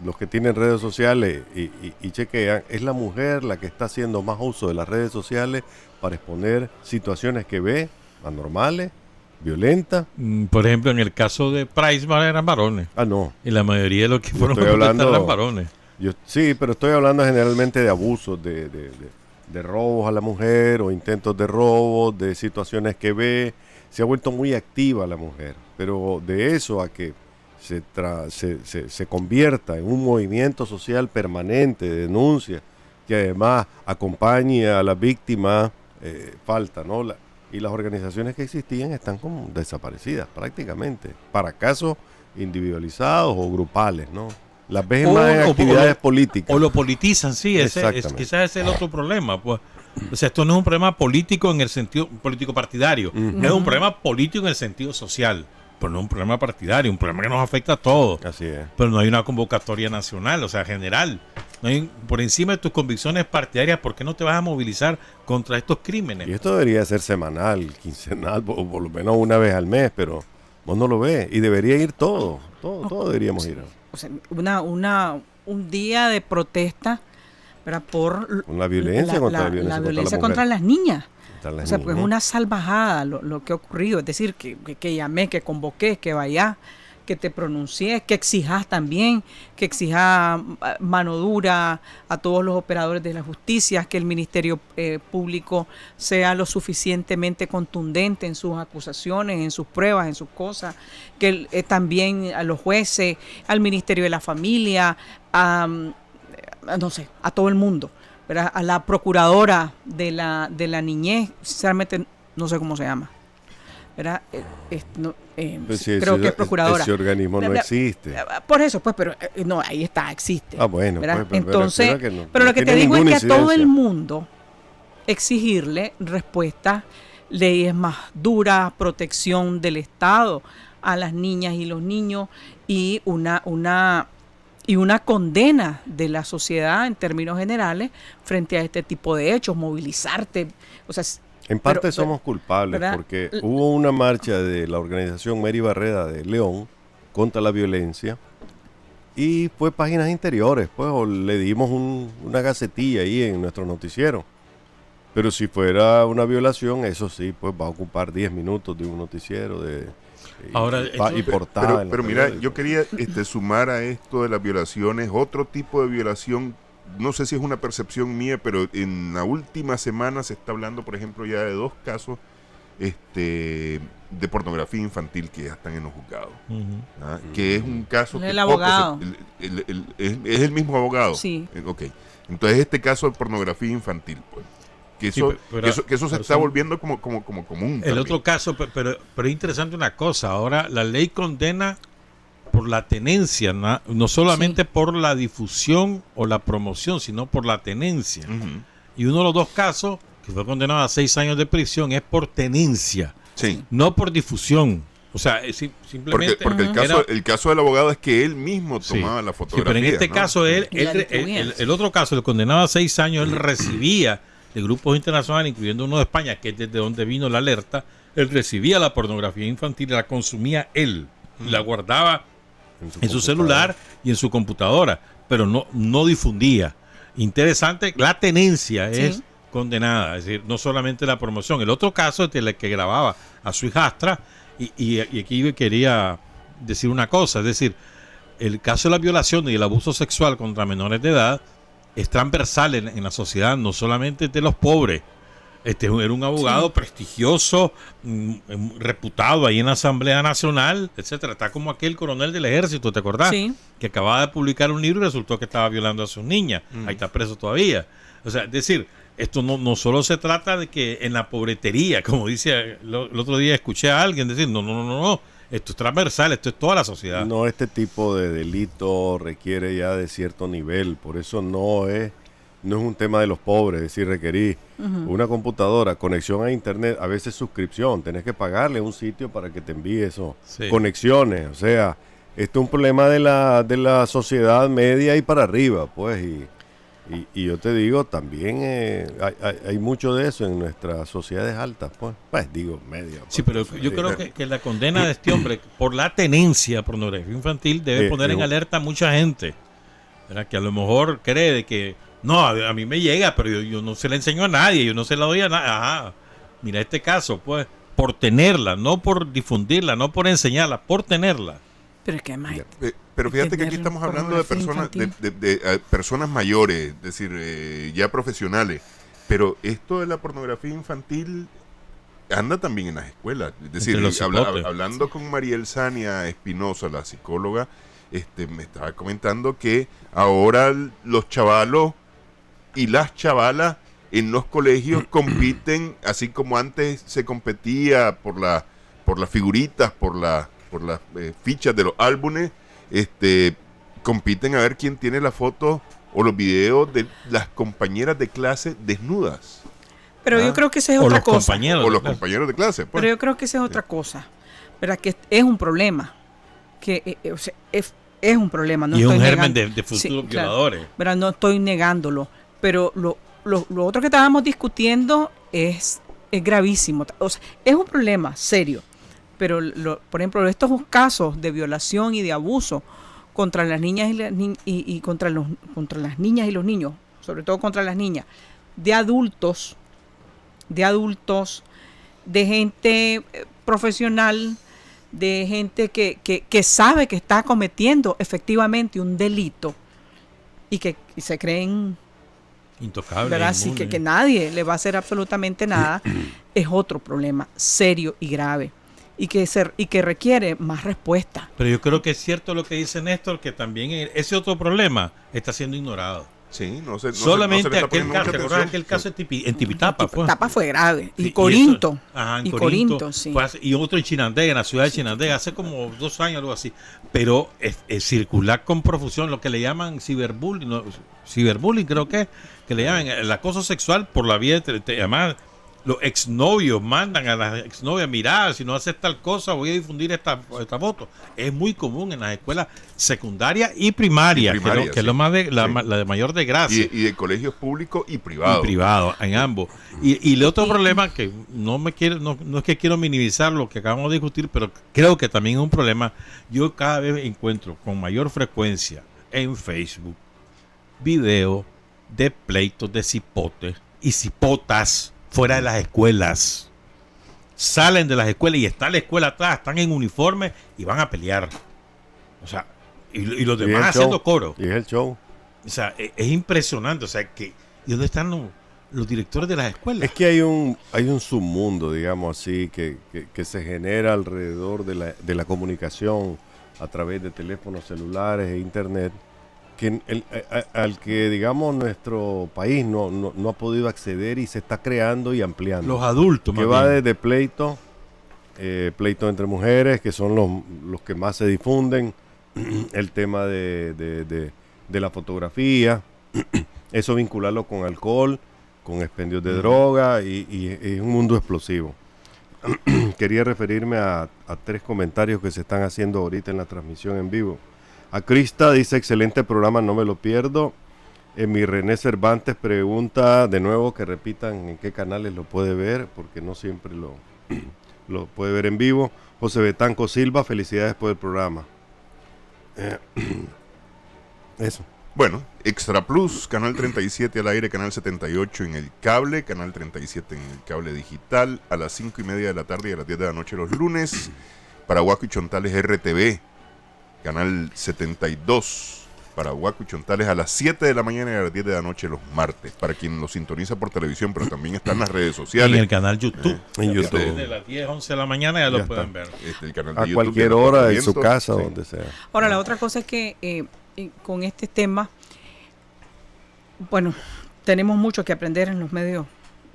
los que tienen redes sociales y chequean, es la mujer la que está haciendo más uso de las redes sociales para exponer situaciones que ve anormales, violentas. Por ejemplo, en el caso de Price eran varones. Ah, no. Y la mayoría de los que fueron estoy a protestar hablando- eran varones. Sí, pero estoy hablando generalmente de abusos, de robos a la mujer o intentos de robos, de situaciones que ve. Se ha vuelto muy activa la mujer, pero de eso a que se convierta en un movimiento social permanente de denuncia, que además acompañe a la víctima, falta, ¿no? Y las organizaciones que existían están como desaparecidas prácticamente, para casos individualizados o grupales, ¿no? Las ves más en actividades políticas. O lo politizan, sí, Exactamente. quizás ese es el otro problema, pues. O sea, esto no es un problema político en el sentido político partidario, es un problema político en el sentido social, pero no un problema partidario, un problema que nos afecta a todos. Así es. Pero no hay una convocatoria nacional, o sea, general. No hay, por encima de tus convicciones partidarias, ¿por qué no te vas a movilizar contra estos crímenes? Y esto debería ser semanal, quincenal, o por lo menos una vez al mes, pero vos no lo ves. Y debería ir todo deberíamos ir. O sea, un día de protesta, ¿verdad? Por Con la violencia contra la violencia contra la mujer. contra las niñas. Contra las O sea, niñas, pues es ¿no? una salvajada lo que ha ocurrido. Es decir, que llamé, que convoqué, que vaya, que te pronuncié, que exijas también, que exijas mano dura a todos los operadores de la justicia, que el Ministerio Público sea lo suficientemente contundente en sus acusaciones, en sus pruebas, en sus cosas, que también a los jueces, al Ministerio de la Familia, no sé, a todo el mundo, ¿verdad? A la procuradora de la niñez, sinceramente no sé cómo se llama, ¿verdad? Pues sí, creo que es procuradora. Ese organismo no existe. Por eso, pues, pero no, ahí está, existe. Ah, bueno, ¿verdad? pues, Entonces, pero que no- pero no lo que te tiene digo es que ninguna a todo el incidencia. mundo exigirle respuestas, leyes más duras, protección del Estado a las niñas y los niños y una condena de la sociedad en términos generales frente a este tipo de hechos, movilizarte, o sea, En parte pero- somos culpables ¿verdad? porque hubo una marcha de la organización Mary Barreda de León contra la violencia y fue páginas interiores, pues, o le dimos una gacetilla ahí en nuestro noticiero. Pero si fuera una violación, eso sí, pues va a ocupar 10 minutos de un noticiero Ahora, y portada. en Pero los mira, periódicos. yo quería sumar a esto de las violaciones otro tipo de violación. No sé si es una percepción mía, pero en la última semana se está hablando, por ejemplo, ya de 2 casos de pornografía infantil que ya están en los juzgados. ¿Ah? Que es un caso El que abogado. es el mismo abogado. Sí. Ok. Entonces este caso de pornografía infantil, pues, que Sí, eso, pero- que eso se pero está son- volviendo como común. El también. otro caso, pero es interesante una cosa, ahora la ley condena por la tenencia, no solamente por la difusión o la promoción, sino por la tenencia. Ujú. Y uno de los 2 casos, que fue condenado a 6 años de prisión, es por tenencia, Sí. no por difusión. O sea, simplemente... Porque el caso del abogado es que él mismo Sí. tomaba la Sí, fotografía. pero en este ¿no? caso, Y la distribuía. el otro caso, el condenado a 6 años, él recibía de grupos internacionales, incluyendo uno de España, que es desde donde vino la alerta, él recibía la pornografía infantil y la consumía él, la guardaba en su celular y en su computadora, pero no difundía. Interesante, la tenencia es Sí. condenada, es decir, no solamente la promoción. El otro caso es el que grababa a su hijastra, y aquí quería decir una cosa, es decir, el caso de la violación y el abuso sexual contra menores de edad es transversal en la sociedad, no solamente de los pobres. Era un abogado prestigioso, reputado ahí en la Asamblea Nacional, etcétera. Está como aquel coronel del ejército, ¿te acordás? Sí. Que acababa de publicar un libro y resultó que estaba violando a sus niñas. Ahí está preso todavía. O sea, es decir, esto no solo se trata de que en la pobretería, como dice el otro día escuché a alguien decir, no. Esto es transversal, esto es toda la sociedad. No, este tipo de delito requiere ya de cierto nivel, por eso no es un tema de los pobres, es decir, requerir una computadora, conexión a internet, a veces suscripción, tenés que pagarle a un sitio para que te envíe eso, Sí. conexiones, o sea, esto es un problema de la sociedad media y para arriba, pues, y yo te digo, también hay mucho de eso en nuestras sociedades altas, pues digo, media. Sí, pero yo creo que la condena de este hombre por la tenencia a pornografía infantil debe poner en alerta a mucha gente, ¿verdad? Que a lo mejor cree de que no, a mí me llega, pero yo no se la enseño a nadie, yo no se la doy a nadie. Ajá, mira este caso, pues, por tenerla, no por difundirla, no por enseñarla, por tenerla. Pero es que además, Pero fíjate que aquí estamos hablando de personas de personas mayores, es decir, ya profesionales. Pero esto de la pornografía infantil anda también en las escuelas. Es decir, hablando con Mariel Sania Espinosa, la psicóloga, me estaba comentando que ahora los chavalos y las chavalas en los colegios compiten, así como antes se competía por las figuritas, por las fichas de los álbumes, compiten a ver quién tiene la foto o los videos de las compañeras de clase desnudas. pero yo creo que esa es otra cosa. O los compañeros de clase. Pues. Pero yo creo que esa es otra cosa, ¿verdad? Que es un problema, que o sea, es un problema. No y es estoy un germen negando- de futuros Sí, claro, violadores. ¿verdad? No estoy negándolo, pero lo otro que estábamos discutiendo es gravísimo. O sea, es un problema serio, pero por ejemplo, estos casos de violación y de abuso contra las niñas y contra las niñas y los niños, sobre todo contra las niñas, de adultos, de gente profesional, de gente que sabe que está cometiendo efectivamente un delito y que se creen, Intocable. ¿verdad? Así que nadie le va a hacer absolutamente nada, es otro problema serio y grave y que requiere más respuesta. Pero yo creo que es cierto lo que dice Néstor, que también ese otro problema está siendo ignorado. Sí, no se Solamente le está aquel poniendo caso, mucha ¿te acuerdas atención? aquel caso en Tipitapa? Tapa fue grave. Sí, Y Corinto. eso- ajá, en y Corinto, Corinto, sí. y otro en Chinandega, en la ciudad de Chinandega, hace como 2 años, algo así. Pero es circular con profusión, lo que le llaman ciberbullying, ciberbullying creo que le llaman el acoso sexual por la vía además los exnovios mandan a las exnovias, mirá, si no haces tal cosa voy a difundir esta foto. Es muy común en las escuelas secundarias y primarias, que es lo más la de mayor desgracia. Y de colegios públicos y privados. Y privado, en ambos. Y el otro problema que no es que quiero minimizar lo que acabamos de discutir, pero creo que también es un problema. Yo cada vez encuentro con mayor frecuencia en Facebook videos de pleitos de cipotes y cipotas fuera de las escuelas. Salen de las escuelas y está la escuela atrás, están en uniforme y van a pelear. O sea, y los Y demás el haciendo show, coro. Y es el show. O sea, es impresionante. O sea, ¿y dónde están los directores de las escuelas? Es que hay un submundo, digamos así, que se genera alrededor de la comunicación a través de teléfonos celulares e internet, que al que, digamos, nuestro país no ha podido acceder y se está creando y ampliando. Los adultos, que más va bien. desde pleitos entre mujeres, que son los que más se difunden, el tema de la fotografía, eso vincularlo con alcohol, con expendios de droga, y es un mundo explosivo. Quería referirme a 3 comentarios que se están haciendo ahorita en la transmisión en vivo. A Crista dice, excelente programa, no me lo pierdo. Mi René Cervantes pregunta de nuevo que repitan en qué canales lo puede ver, porque no siempre lo puede ver en vivo. José Betanco Silva, felicidades por el programa. Eso. Bueno, Extra Plus, Canal 37 al aire, Canal 78 en el cable, Canal 37 en el cable digital, a las 5:30 de la tarde y a las 10 de la noche los lunes. Para Guaco y Chontales RTV, Canal 72. Para Guaco y Chontales a las 7 de la mañana y a las 10 de la noche los martes. Para quien lo sintoniza por televisión, pero también está en las redes sociales. En el canal YouTube. En YouTube. Desde las 10, 11 de la mañana ya lo Ya pueden está. ver. El canal de A YouTube cualquier de los hora, en Cuatro su Vientos. casa, Sí. donde sea. Ahora, la otra cosa es que con este tema, bueno, tenemos mucho que aprender en los medios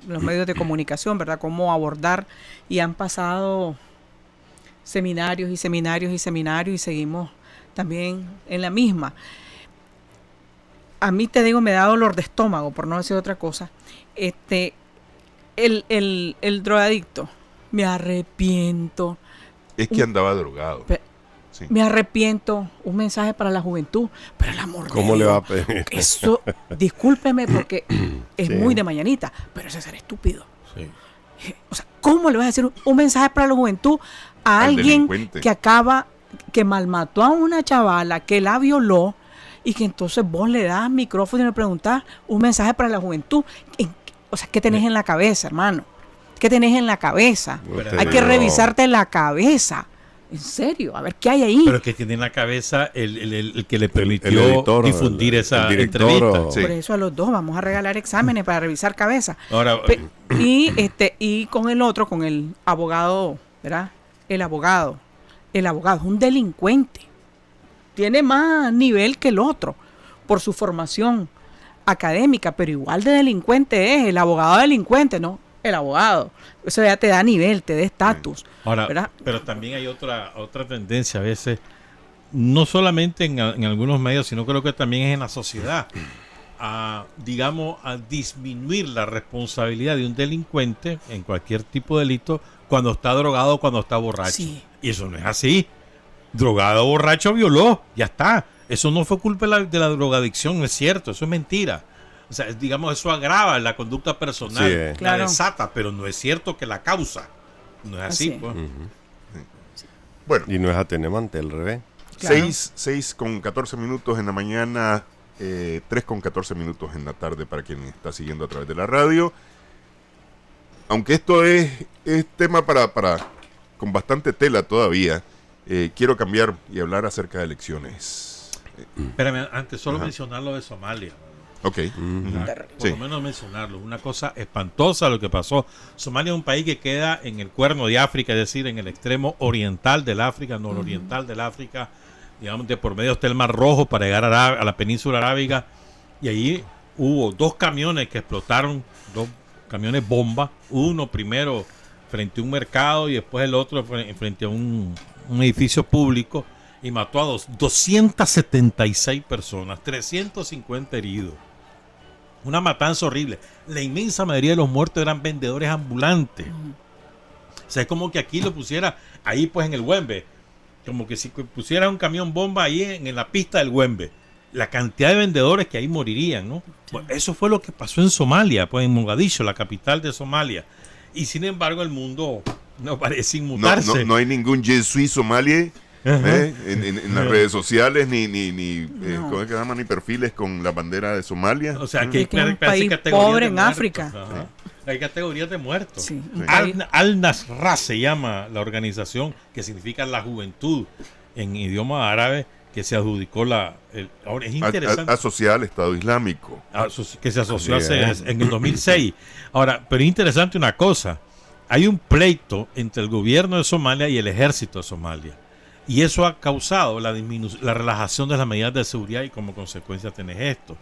de comunicación, ¿verdad? Cómo abordar, y han pasado seminarios y seminarios y seminarios y seguimos también en la misma. A mí, te digo, me da dolor de estómago, por no decir otra cosa. El drogadicto, me arrepiento. Es que andaba drogado. Sí. Me arrepiento. Un mensaje para la juventud. Pero el amor de ¿Cómo le Dios, va a pedir? eso, discúlpeme porque es Sí. muy de mañanita, pero ese es ser estúpido. Sí. O sea, ¿cómo le vas a decir un mensaje para la juventud a Al alguien delincuente. que malmató a una chavala, que la violó, y que entonces vos le das micrófono y le preguntás un mensaje para la juventud? O sea, ¿qué tenés en la cabeza, hermano? ¿Qué tenés en la cabeza? Usted Hay que no. revisarte la cabeza. En serio, a ver qué hay ahí. Pero que tiene en la cabeza el que le permitió el editor, difundir el esa director, entrevista. o- Sí. Por eso a los dos vamos a regalar exámenes para revisar cabeza. Ahora, Y con el otro, con el abogado, ¿verdad? El abogado es un delincuente. Tiene más nivel que el otro por su formación académica, pero igual de delincuente es el abogado delincuente, ¿no? El abogado. Eso ya te da nivel, te da estatus. ahora, ¿verdad? pero también hay otra tendencia a veces, no solamente en algunos medios, sino creo que también es en la sociedad, a disminuir la responsabilidad de un delincuente en cualquier tipo de delito cuando está drogado o cuando está borracho. Sí. Y eso no es así. Drogado o borracho violó, ya está. Eso no fue culpa de la drogadicción, no es cierto, eso es mentira. O sea, eso agrava la conducta personal, Sí, la Claro. desata, pero no es cierto que la causa. No es así, Así es. pues. Bueno, Y no es Atenemante, al revés. Claro. 6 con 14 minutos en la mañana, 3 con 14 minutos en la tarde para quien está siguiendo a través de la radio. Aunque esto es tema para con bastante tela todavía, quiero cambiar y hablar acerca de elecciones. Espérame, antes solo Ajá. mencionar lo de Somalia. Ok. Por Sí. lo menos mencionarlo. Una cosa espantosa lo que pasó. Somalia es un país que queda en el cuerno de África, es decir, en el extremo oriental del África, nororiental del África. Digamos, de por medio está el Mar Rojo para llegar a la península arábiga. Y ahí hubo 2 camiones que explotaron, 2 camiones bomba. Uno primero frente a un mercado y después el otro frente a un edificio público. Y mató a 276 personas, 350 heridos. Una matanza horrible. La inmensa mayoría de los muertos eran vendedores ambulantes. O sea, es como que aquí lo pusiera ahí pues en el Güembe. Como que si pusiera un camión bomba ahí en la pista del Güembe. La cantidad de vendedores que ahí morirían, ¿no? Bueno, eso fue lo que pasó en Somalia, pues en Mogadiscio, la capital de Somalia. Y sin embargo el mundo no parece No, inmutarse. no hay ningún Jesús Somalia en las redes sociales, ni No. ¿cómo es que se llama? Ni perfiles con la bandera de Somalia. O sea, que Es que es un casi país categorías pobre de en muertos. África. Ajá. Hay categorías de muertos. Sí, un Sí. país- Al-Nasra se llama la organización, que significa la juventud en idioma árabe, que se adjudicó ahora es interesante. Asociada al Estado Islámico. Que se asoció Bien. en el 2006. Ahora, pero es interesante una cosa. Hay un pleito entre el gobierno de Somalia y el ejército de Somalia. Y eso ha causado la relajación de las medidas de seguridad y como consecuencia tenés esto.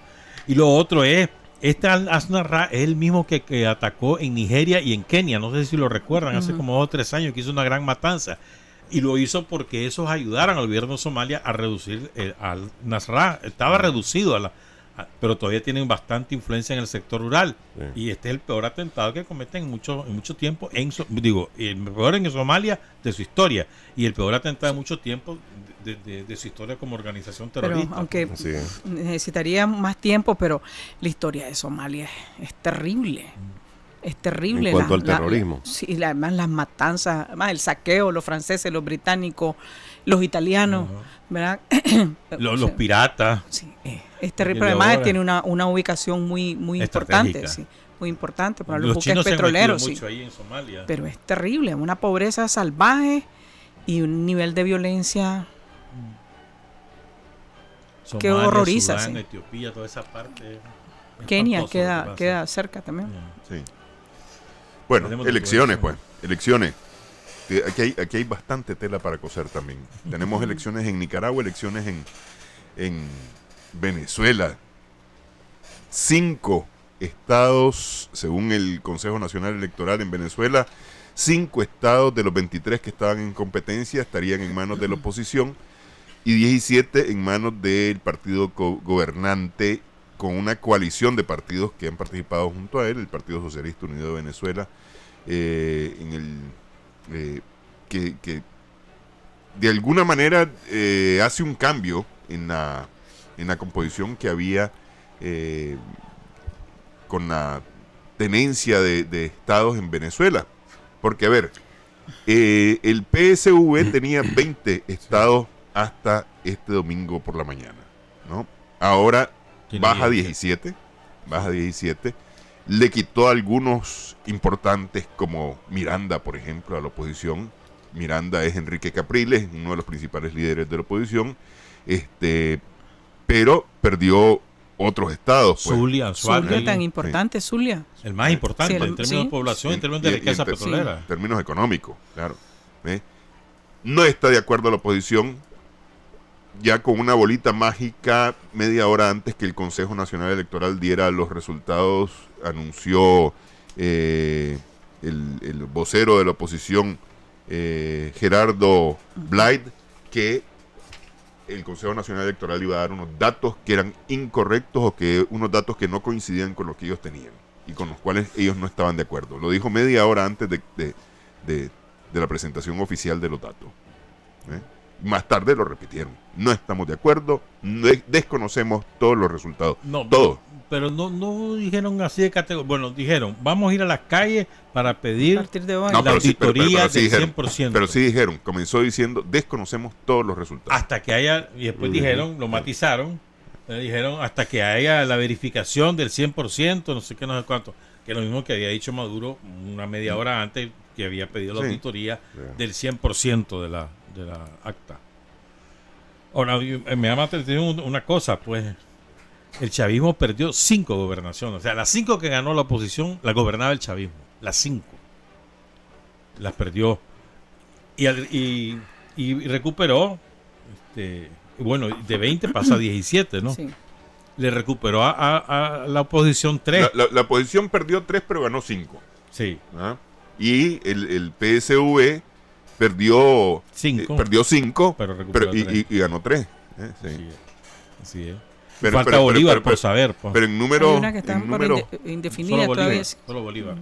Y lo otro es, Al-Nasra es el mismo que atacó en Nigeria y en Kenia. No sé si lo recuerdan, hace como 2 o 3 años que hizo una gran matanza. Y lo hizo porque esos ayudaron al gobierno de Somalia a reducir Al-Nasra. Estaba reducido pero todavía tienen bastante influencia en el sector rural. Sí. Y este es el peor atentado que cometen en mucho tiempo. El peor en Somalia de su historia. Y el peor atentado de mucho tiempo de su historia como organización Pero terrorista. aunque Sí. necesitaría más tiempo, pero la historia de Somalia es terrible. Es terrible. En cuanto al terrorismo. Sí, además las matanzas, además el saqueo, los franceses, los británicos, los italianos, ¿verdad? Los piratas. Sí, es terrible. Y Pero además ahora- tiene una ubicación muy importante, Estratégica. sí, muy importante para los Los buques chinos se han metido petroleros. Sí. mucho ahí en Somalia. Pero es terrible, una pobreza salvaje y un nivel de violencia. Somalia, horroriza, Sudán, sí. Etiopía, toda esa parte. Es Kenia espantoso lo que pasa. queda cerca también. Sí. Bueno, Hablemos de elecciones, pues. población. Elecciones. Aquí hay bastante tela para coser también. Tenemos elecciones en Nicaragua, elecciones en Venezuela. 5 estados, según el Consejo Nacional Electoral en Venezuela, 5 estados de los 23 que estaban en competencia estarían en manos de la oposición y 17 en manos del partido gobernante, con una coalición de partidos que han participado junto a él, el Partido Socialista Unido de Venezuela, que de alguna manera hace un cambio en la composición que había con la tenencia de estados en Venezuela. Porque, a ver, el PSV tenía 20 estados hasta este domingo por la mañana, ¿no? Ahora baja a 17, le quitó algunos importantes como Miranda, por ejemplo, a la oposición. Miranda es Enrique Capriles, uno de los principales líderes de la oposición, pero perdió otros estados. Pues. Zulia tan importante, sí. Zulia. El más importante en términos de población, en términos de riqueza petrolera. En términos económicos, claro. No está de acuerdo la oposición, ya con una bolita mágica, media hora antes que el Consejo Nacional Electoral diera los resultados, anunció el vocero de la oposición, Gerardo Blyde, que el Consejo Nacional Electoral iba a dar unos datos que eran incorrectos o que unos datos que no coincidían con lo que ellos tenían y con los cuales ellos no estaban de acuerdo. Lo dijo media hora antes de la presentación oficial de los datos. Más tarde lo repitieron. No estamos de acuerdo, desconocemos todos los resultados. No, todos. Pero no dijeron así de categoría. Bueno, dijeron, vamos a ir a las calles para pedir la auditoría del dijeron, 100%. Pero sí dijeron, comenzó diciendo, desconocemos todos los resultados. Hasta que haya, y después dijeron, lo matizaron, dijeron, hasta que haya la verificación del 100%, no sé qué, no sé cuánto. Que es lo mismo que había dicho Maduro una media hora antes, que había pedido la auditoría del 100% de la acta. Ahora, me llama la atención una cosa, pues. El chavismo perdió 5 gobernaciones. O sea, las 5 que ganó la oposición las gobernaba el chavismo. Las 5. Las perdió. Y recuperó. Bueno, de 20 pasa a 17, ¿no? Sí. Le recuperó a la oposición 3. La oposición perdió 3, pero ganó 5. Sí. Y el PSV perdió 5, pero y ganó 3. Sí. Así es. Falta Bolívar por saber. Pues. Pero en números... Hay una que está indefinida todavía. Solo Bolívar.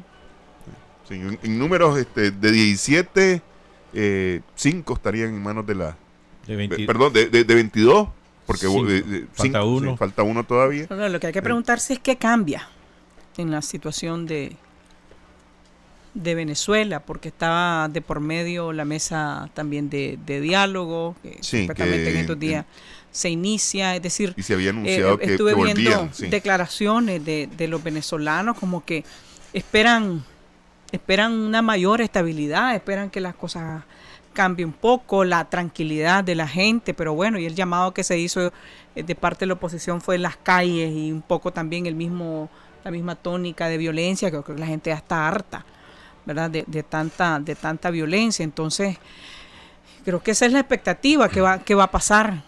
Sí, en números de 17, 5 estarían en manos de la... Perdón, de 22, porque falta uno. Sí, falta uno todavía. Bueno, lo que hay que preguntarse es qué cambia en la situación de Venezuela, porque estaba de por medio la mesa también de diálogo, que supuestamente en estos días se inicia, es decir, y se había anunciado que estuve volvían, viendo declaraciones de los venezolanos como que esperan una mayor estabilidad, esperan que las cosas cambien un poco, la tranquilidad de la gente, pero bueno, y el llamado que se hizo de parte de la oposición fue en las calles y un poco también la misma tónica de violencia, que creo que la gente ya está harta, ¿verdad? De tanta violencia. Entonces creo que esa es la expectativa que va a pasar,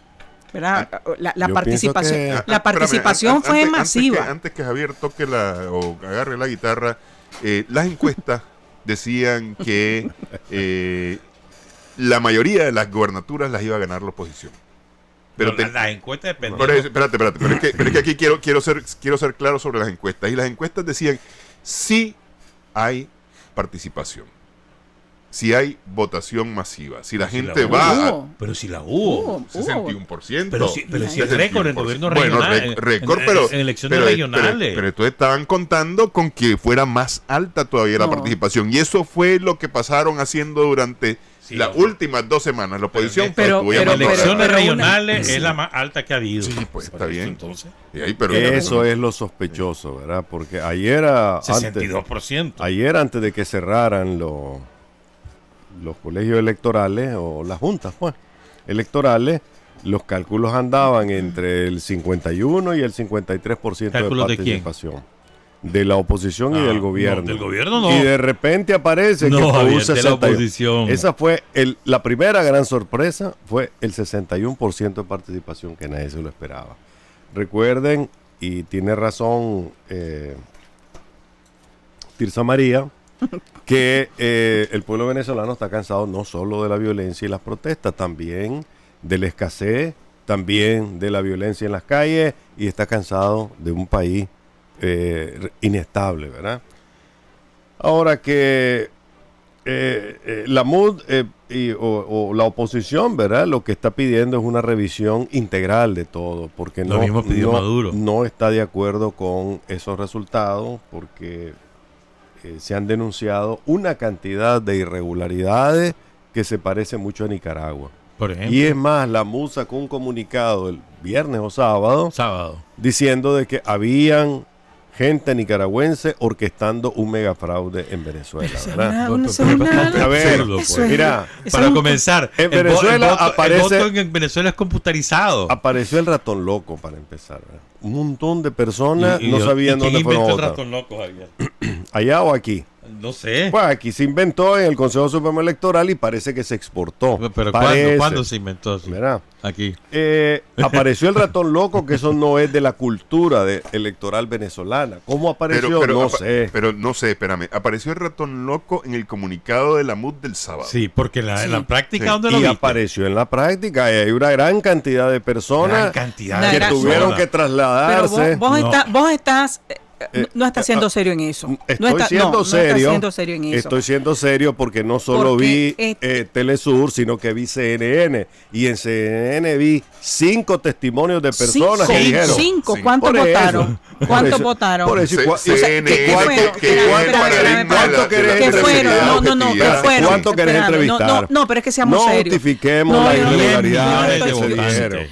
¿verdad? La participación fue masiva. Antes que Javier toque o agarre la guitarra, las encuestas decían que la mayoría de las gubernaturas las iba a ganar la oposición. Pero las encuestas dependen. Espérate, pero es que aquí quiero ser claro sobre las encuestas. Y las encuestas decían, sí hay participación, si hay votación masiva, si la gente va pero si la hubo 61%, pero si el récord en gobierno regional, en elecciones regionales, pero entonces estaban contando con que fuera más alta todavía la participación, y eso fue lo que pasaron haciendo durante las últimas 2 semanas. La oposición pero elecciones regionales es la más alta que ha habido. Sí, pues está bien. Entonces, eso es lo sospechoso, ¿verdad? Porque ayer 62%. Ayer, antes de que cerraran los colegios electorales o las juntas, pues, electorales, los cálculos andaban entre el 51 y el 53% de participación. De la oposición y del gobierno. No, del gobierno no. Y de repente aparece que fue un 61%. La oposición. Esa fue la primera gran sorpresa, fue el 61% de participación, que nadie se lo esperaba. Recuerden, y tiene razón Tirsa María, que el pueblo venezolano está cansado no solo de la violencia y las protestas, también de la escasez, también de la violencia en las calles, y está cansado de un país inestable, ¿verdad? Ahora que la MUD o la oposición, ¿verdad? Lo que está pidiendo es una revisión integral de todo, porque Lo mismo pidió Maduro. no está de acuerdo con esos resultados, porque se han denunciado una cantidad de irregularidades que se parece mucho a Nicaragua. Por ejemplo, Y es más, la MUD sacó un comunicado el viernes o sábado sábado. diciendo de que habían gente nicaragüense orquestando un megafraude en Venezuela, ¿verdad? A ver, eso es- mira, eso Para es un- comenzar, en Venezuela el voto aparece- en Venezuela es computarizado. apareció el ratón loco para empezar, ¿verdad? Un montón de personas Y- no y- sabían ¿y quién dónde fueron a inventó el votar. ratón loco, Javier? Allá o aquí. No sé. Pues aquí se inventó en el Consejo Supremo Electoral y parece que se exportó. Pero Parece, ¿cuándo se inventó eso? ¿verdad? Aquí. Apareció el ratón loco, que eso no es de la cultura electoral venezolana. ¿Cómo apareció? No sé. Pero no sé, espérame. Apareció el ratón loco en el comunicado de la MUD del sábado. Sí, porque en la práctica, Sí. ¿dónde lo Y viste? apareció en la práctica. Y hay una gran cantidad de personas Gran cantidad de que personas. tuvieron que Pero trasladarse. vos estás no estás siendo serio en eso. Estoy siendo estás serio. siendo serio en eso. Estoy siendo serio porque no solo Porque vi Telesur, sino que vi CNN. Y en CNN vi 5 testimonios de personas que dijeron. Cinco. Sí. ¿Cuántos Por eso, votaron? por ¿Cuántos eso, votaron? por eso, CNN, ¿qué fueron? que es el Espera, paradigma ¿cuánto de la querés ¿Qué fueron? objetividad, No, objetividad. ¿qué fueron? ¿Cuánto querés Espérame, entrevistar? No, pero es que seamos No serios. justifiquemos No, las yo no- irregularidades yo que no se estoy- dijeron.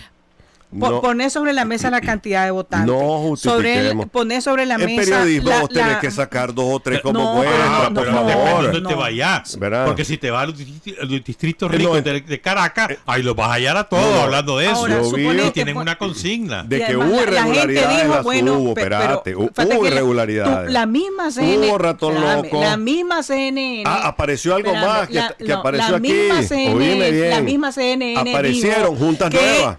No. Poner sobre la mesa la cantidad de votantes. No justifiquemos. Poner sobre la En mesa. periodismo vos tenés la- que sacar 2 o 3 como No, muestra, por pero favor. depende de dónde No. te vayas. ¿Verdad? Porque si te vas a los distritos No, ricos de Caracas, ahí los vas a hallar a todos no, hablando de eso. ahora, Yo vi- suponete, Y tienen pues, una consigna. De y que además hubo la gente irregularidades, dijo, las bueno, hubo, pero espérate, fíjate hubo que irregularidades. la misma CNN, Hubo ratón loco. la misma CNN. Apareció algo Espérame, más que apareció la aquí. misma CNN, Oíme bien. La misma CNN Aparecieron dijo juntas que, nuevas.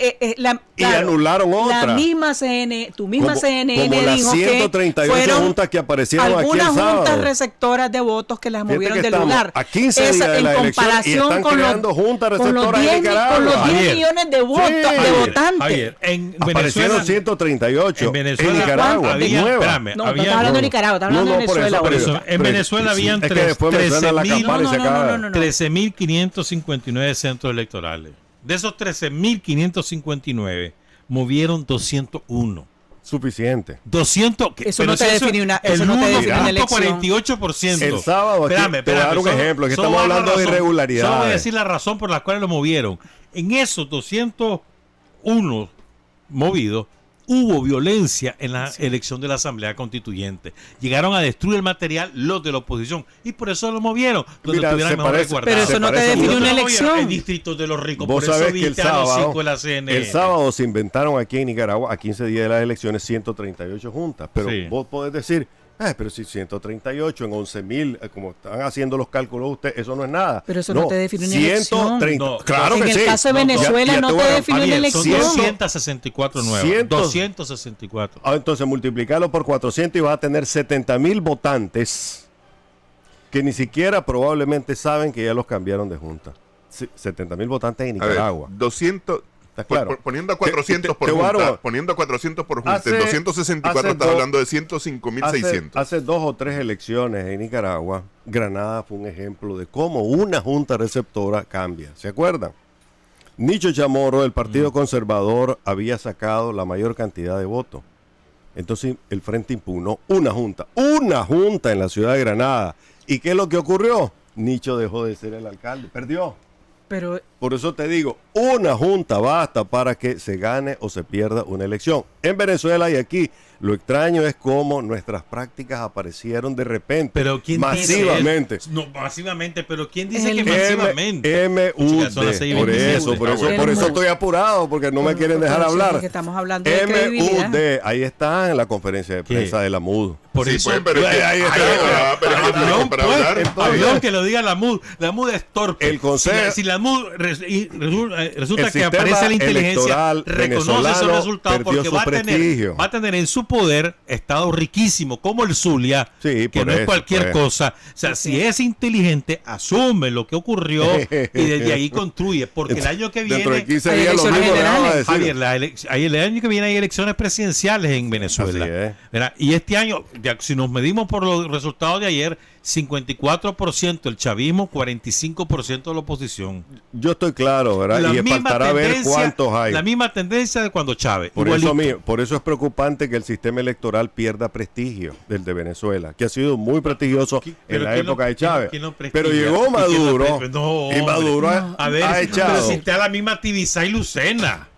Y anularon La otras. misma CNN, tu misma Como- CNN como las dijo 138 que fueron juntas que aparecieron aquí el algunas juntas sábado. receptoras de votos que las Fíjate movieron que del estamos lugar. a 15 días de en la elección y comparación están con creando juntas con los receptoras en 10 Nicaragua. con los 10 Javier. millones de votos, de Javier, votantes. Javier, en Aparecieron Venezuela, 138 en Venezuela en Nicaragua. había, nuevas. espérame, No, había- estás hablando de Nicaragua, estás hablando de por Venezuela. por eso, ahorita. en Venezuela habían es que después me suena la 13.000 campana y se No, no, no, acaba. no, no. 13.559 centros electorales. De esos 13.559, movieron 201. Suficiente. 200. Eso no te define una- eso no te define una elección. 48%. El sábado aquí, te voy a dar un ejemplo, que estamos hablando de irregularidades. Solo voy a decir la razón por la cual lo movieron. En esos 201 movidos, hubo violencia en la elección de la Asamblea Constituyente. Llegaron a destruir el material los de la oposición y por eso lo movieron. Donde Mira, estuvieran se mejor parece- resguardados. Pero eso no te parece define mucho. una ¿Dónde lo movieron? elección. En distritos de los ricos. Vos Por eso sabés que el viste a los sábado, 5 de la CNN. el sábado se inventaron aquí en Nicaragua, a 15 días de las elecciones, 138 juntas. Pero Sí. vos podés decir, pero si 138 en 11.000, como están haciendo los cálculos ustedes, eso no es nada. Pero eso no te define una elección. 130. No, claro en que el sí. caso de No, Venezuela ya no te te voy a- define una Javier, son elección. 264 nuevos. 264. Entonces multiplicarlo por 400 y vas a tener 70.000 votantes que ni siquiera probablemente saben que ya los cambiaron de junta. 70.000 votantes en A ver, Nicaragua. 200. ¿Está claro? Poniendo a 400 por te voy a junta, dar- poniendo a 400 por junta, Hace- en 264 hace estás dos- hablando de 105.600. Hace 2 o 3 elecciones en Nicaragua, Granada fue un ejemplo de cómo una junta receptora cambia. ¿Se acuerdan? Nicho Chamorro, del Partido Conservador, había sacado la mayor cantidad de votos. Entonces el Frente impugnó una junta en la ciudad de Granada. ¿Y qué es lo que ocurrió? Nicho dejó de ser el alcalde, perdió. Pero Por eso te digo, una junta basta para que se gane o se pierda una elección. En Venezuela y aquí, lo extraño es cómo nuestras prácticas aparecieron de repente, Pero ¿quién masivamente. dice eso? No, masivamente, pero ¿quién dice El que masivamente? MUD, Son las 6:27. por eso El MUD. estoy apurado, porque no me quieren dejar Pero sí, hablar. porque estamos hablando de credibilidad. MUD, ahí está en la conferencia de prensa de la MUD. Por Sí, eso. pues, pero es que- ahí está. pero es que Avión, para pues, hablar. avión que lo diga la MUD. La MUD es torpe. El consejo- Si la resulta que aparece la inteligencia, reconoce esos resultados porque va a tener en su poder estados riquísimos como el Zulia, que no es cualquier cosa. O sea, si es inteligente, asume lo que ocurrió y desde ahí construye, porque el año que viene, Javier, el año que viene hay elecciones presidenciales en Venezuela. Y este año, si nos medimos por los resultados de ayer, 54% el chavismo, 45% de la oposición. Yo estoy claro, ¿verdad? Y faltará ver cuántos hay. La misma tendencia de cuando Chávez. Por eso es preocupante que el sistema electoral pierda prestigio del de Venezuela, que ha sido muy prestigioso en la época de Chávez. Pero llegó Maduro y Maduro ha echado. Pero si está la misma Tibisay y Lucena.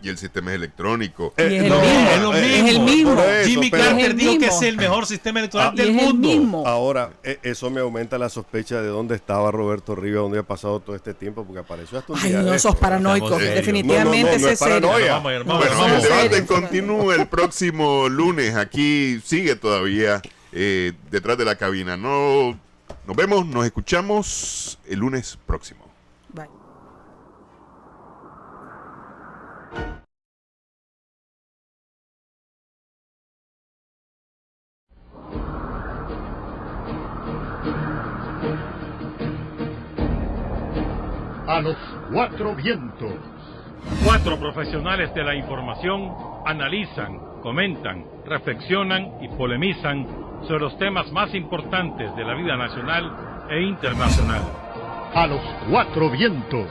Y el sistema es electrónico. Es el mismo. Jimmy Carter dijo que es el mejor sistema electoral del mundo. Ahora, eso me aumenta la sospecha de dónde estaba Roberto Rivas, dónde ha pasado todo este tiempo, porque apareció hasta un día. Ay, no sos paranoico. Definitivamente no es paranoia. Bueno, el debate continúa el próximo lunes. Aquí sigue todavía detrás de la cabina. Nos vemos, nos escuchamos el lunes próximo. Bye. A los cuatro vientos. 4 profesionales de la información analizan, comentan, reflexionan y polemizan sobre los temas más importantes de la vida nacional e internacional. A los cuatro vientos.